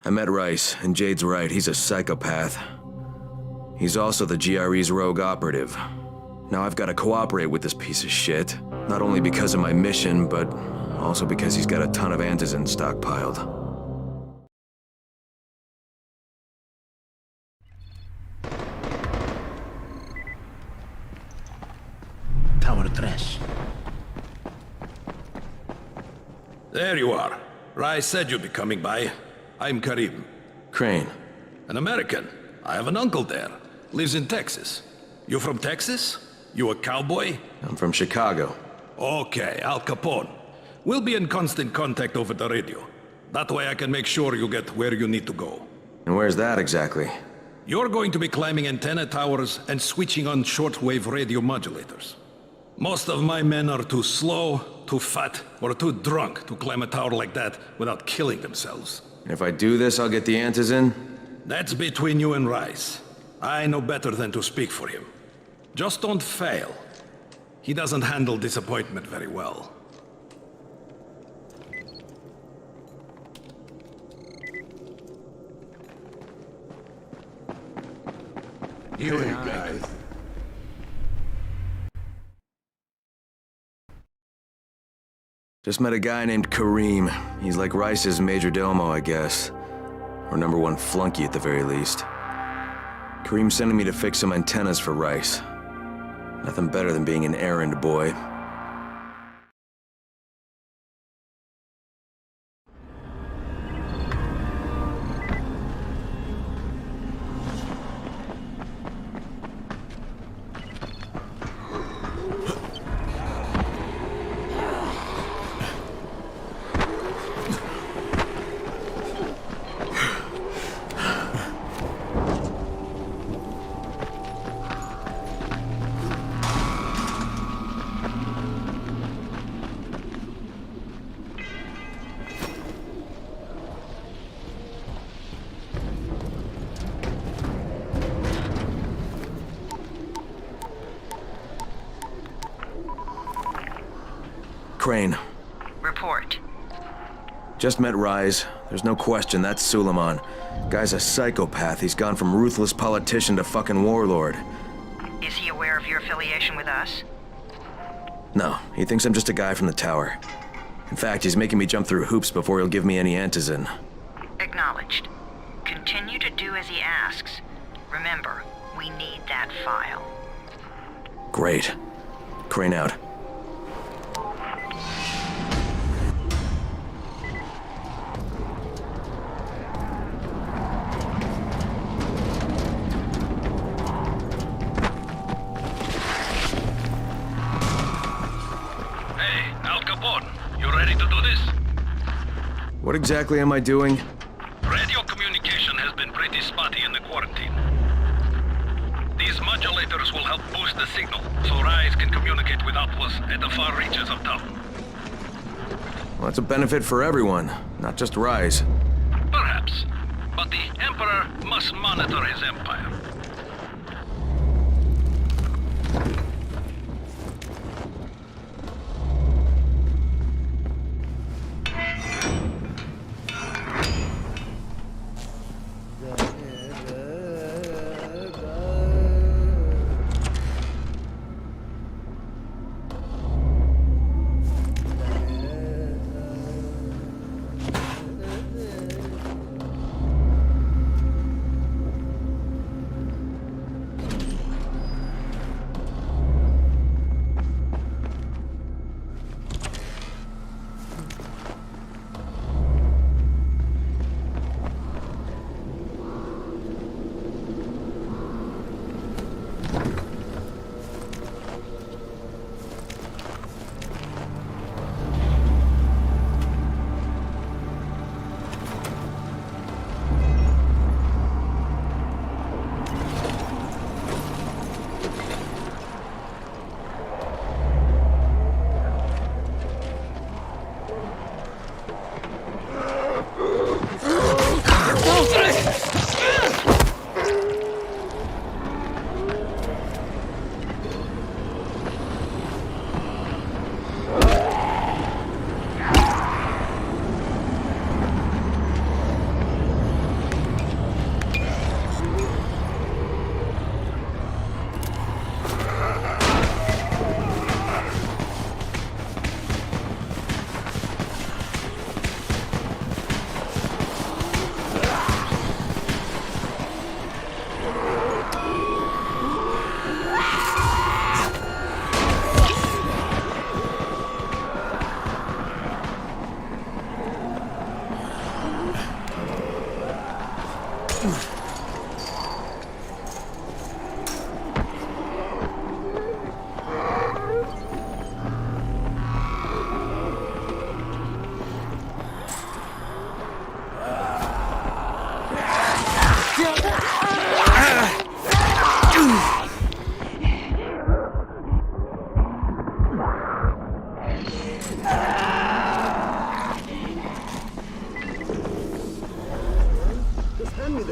I met Rice, and Jade's right, he's a psychopath. He's also the GRE's rogue operative. Now I've got to cooperate with this piece of shit, not only because of my mission, but also because he's got a ton of antizin stockpiled. Tower trash. There you are. Rice said you'd be coming by. I'm Karim. Crane. An American. I have an uncle there. Lives in Texas. You from Texas? You a cowboy? I'm from Chicago. Okay, Al Capone. We'll be in constant contact over the radio. That way I can make sure you get where you need to go. And where's that exactly? You're going to be climbing antenna towers and switching on shortwave radio modulators. Most of my men are too slow, too fat, or too drunk to climb a tower like that without killing themselves. And if I do this, I'll get the antizin? That's between you and Rice. I know better than to speak for him. Just don't fail. He doesn't handle disappointment very well. You and I. Guys. Just met a guy named Kareem. He's like Rice's major domo, I guess. Or #1 flunky at the very least. Kareem's sending me to fix some antennas for Rice. Nothing better than being an errand boy. Crane. Report. Just met Rise. There's no question that's Suleiman. Guy's a psychopath. He's gone from ruthless politician to fucking warlord. Is he aware of your affiliation with us? No, he thinks I'm just a guy from the tower. In fact, he's making me jump through hoops before he'll give me any antizin. Acknowledged. Continue to do as he asks. Remember, we need that file. Great. Crane out. What exactly am I doing? Radio communication has been pretty spotty in the quarantine. These modulators will help boost the signal, so Rise can communicate with outposts at the far reaches of town. Well, that's a benefit for everyone, not just Rise. Perhaps, but the Emperor must monitor his empire.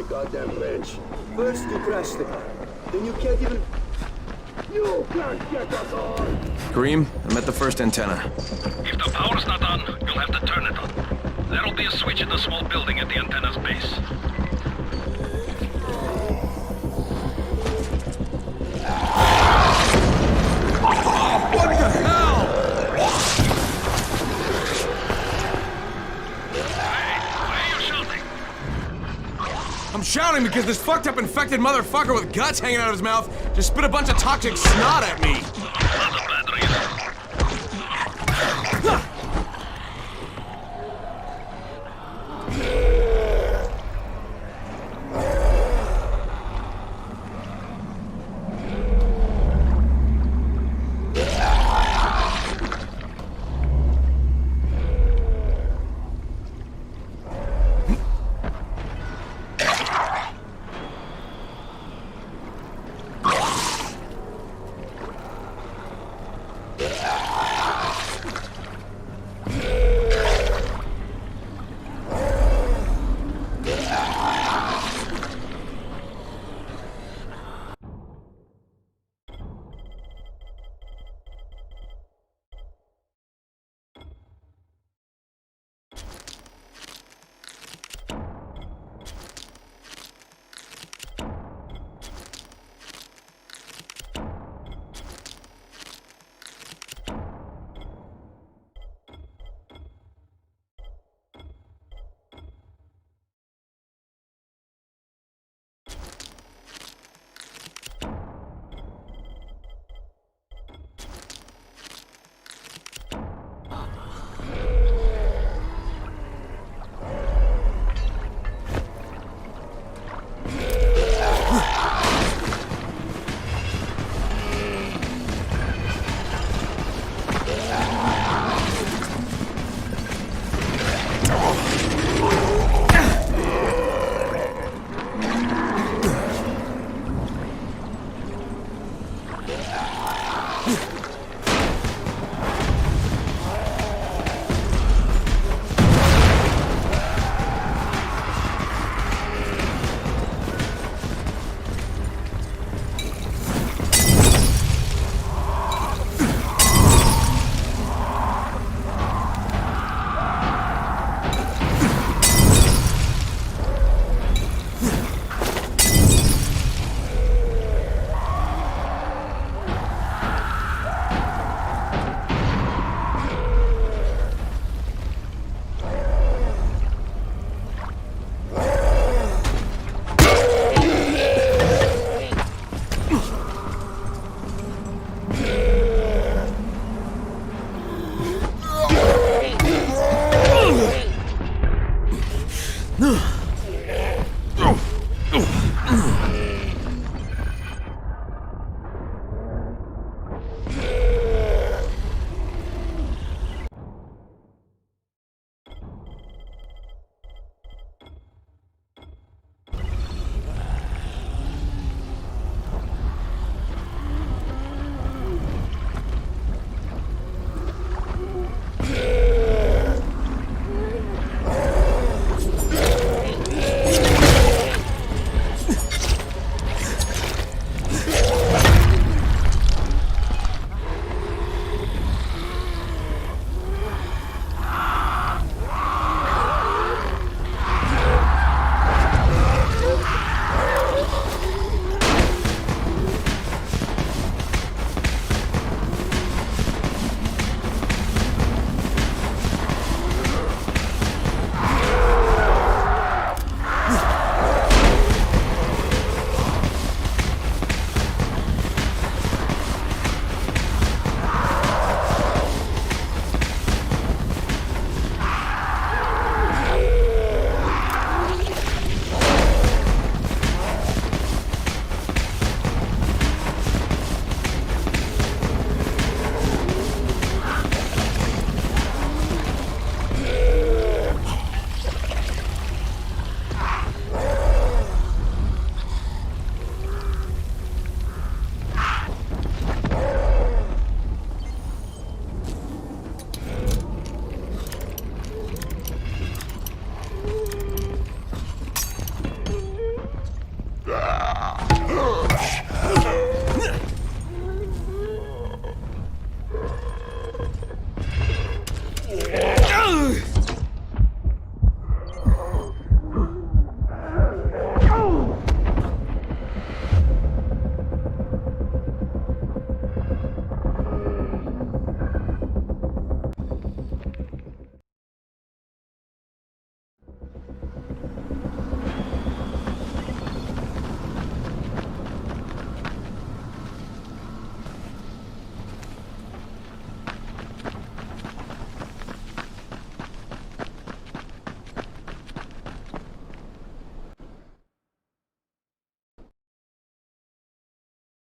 Goddamn wrench. First you crash the car, then you can't even... You can't get us on! Kareem, I'm at the first antenna. If the power's not on, you'll have to turn it on. There'll be a switch in the small building at the antenna's base. I'm shouting because this fucked up infected motherfucker with guts hanging out of his mouth just spit a bunch of toxic snot at me.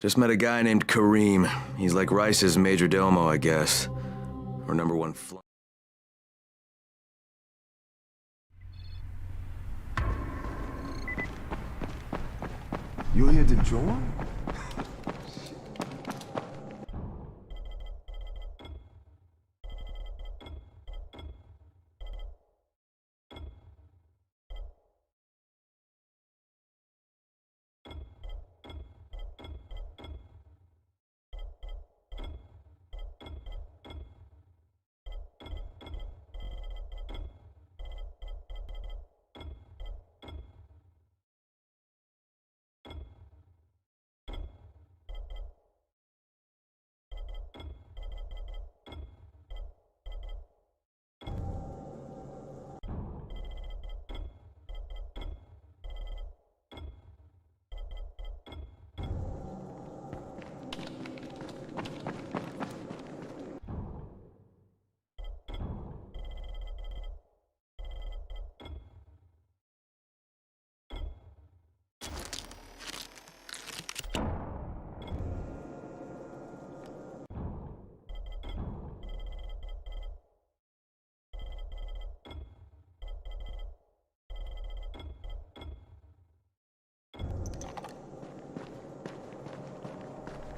Just met a guy named Kareem. He's like Rice's major domo, I guess. Or number one flunk. You here to join?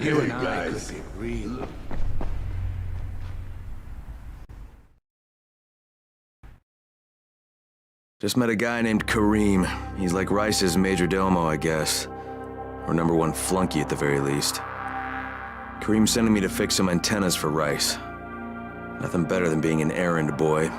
You and I could be real. Just met a guy named Kareem. He's like Rice's major domo, I guess. Or number one flunky at the very least. Kareem's sending me to fix some antennas for Rice. Nothing better than being an errand boy.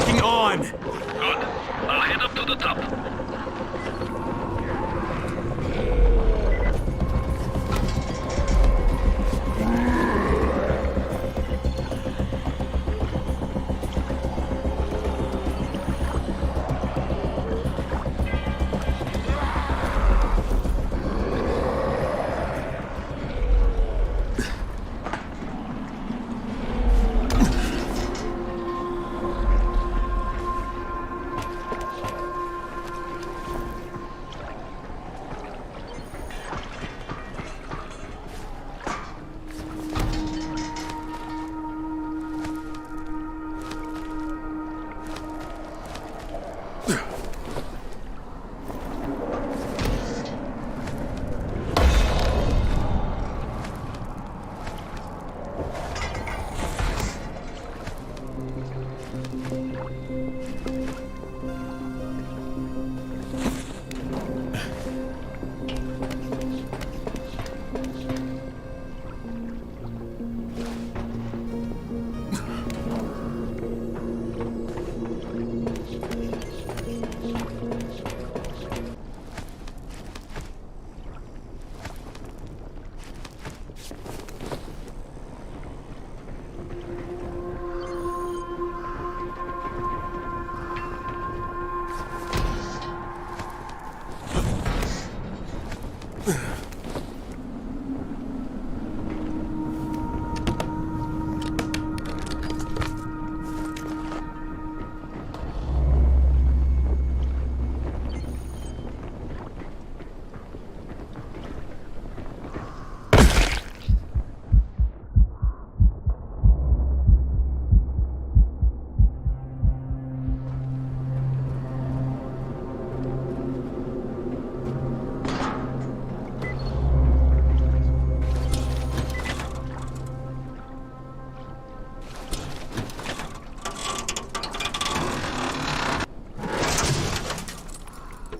fucking on! Good. I'll head up to the top.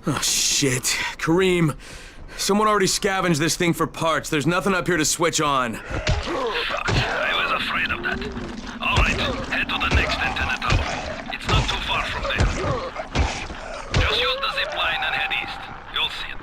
Oh, shit. Kareem, someone already scavenged this thing for parts. There's nothing up here to switch on. Fuck, I was afraid of that. All right, head to the next antenna tower. It's not too far from there. Just use the zip line and head east. You'll see it.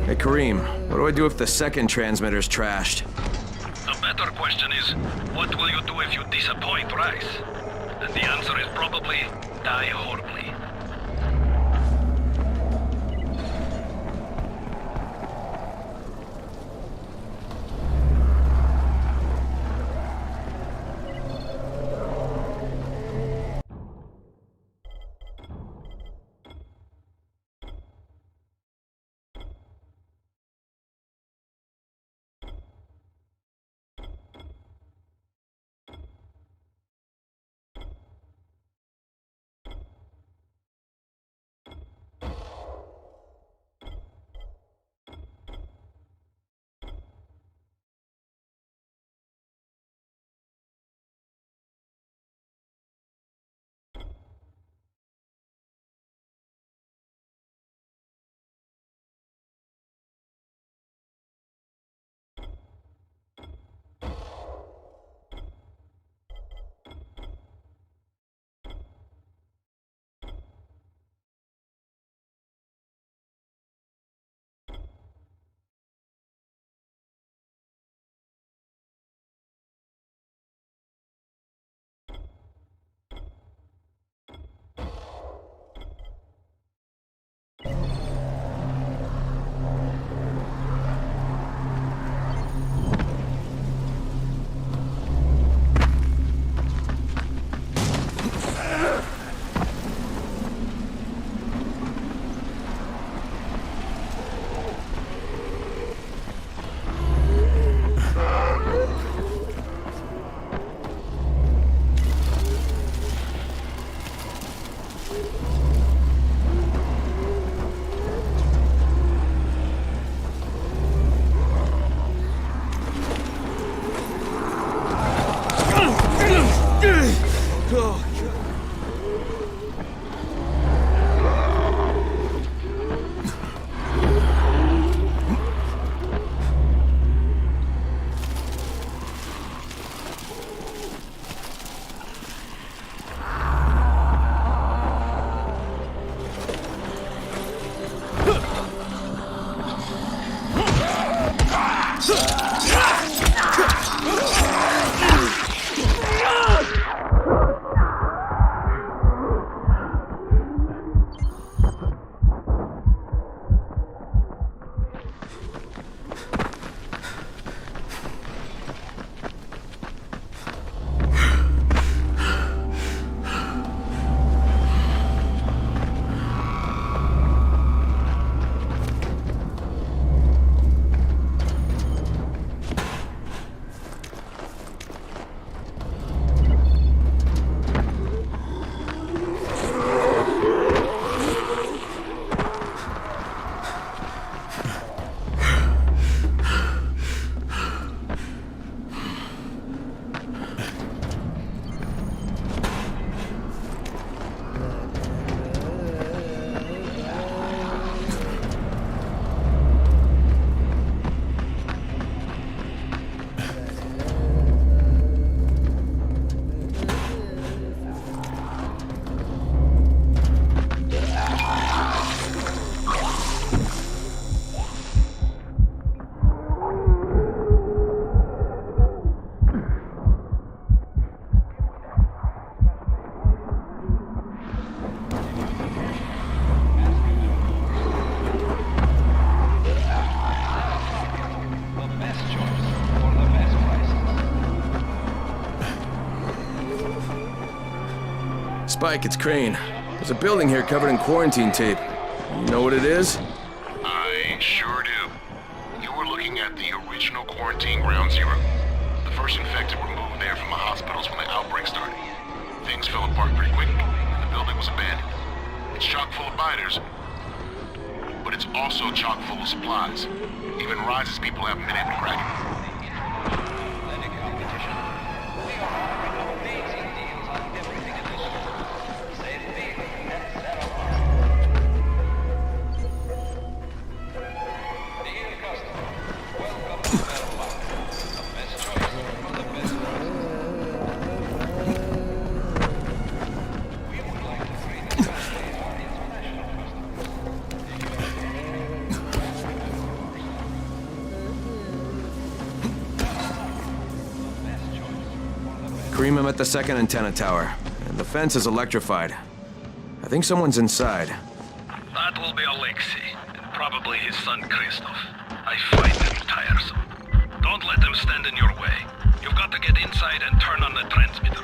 Hey, Kareem, what do I do if the second transmitter's trashed? The better question is, what will you do if you disappoint Rice? And the answer is probably die horribly. Spike, it's Crane. There's a building here covered in quarantine tape. You know what it is? I sure do. You were looking at the original quarantine ground zero. The first infected were moved there from the hospitals when the outbreak started. Things fell apart pretty quick, and the building was abandoned. It's chock full of biters, but it's also chock full of supplies. Even Rise's people have minute and cracking. Cream him at the second antenna tower. And the fence is electrified. I think someone's inside. That will be Alexei, and probably his son Christoph. I find them tiresome. Don't let them stand in your way. You've got to get inside and turn on the transmitter.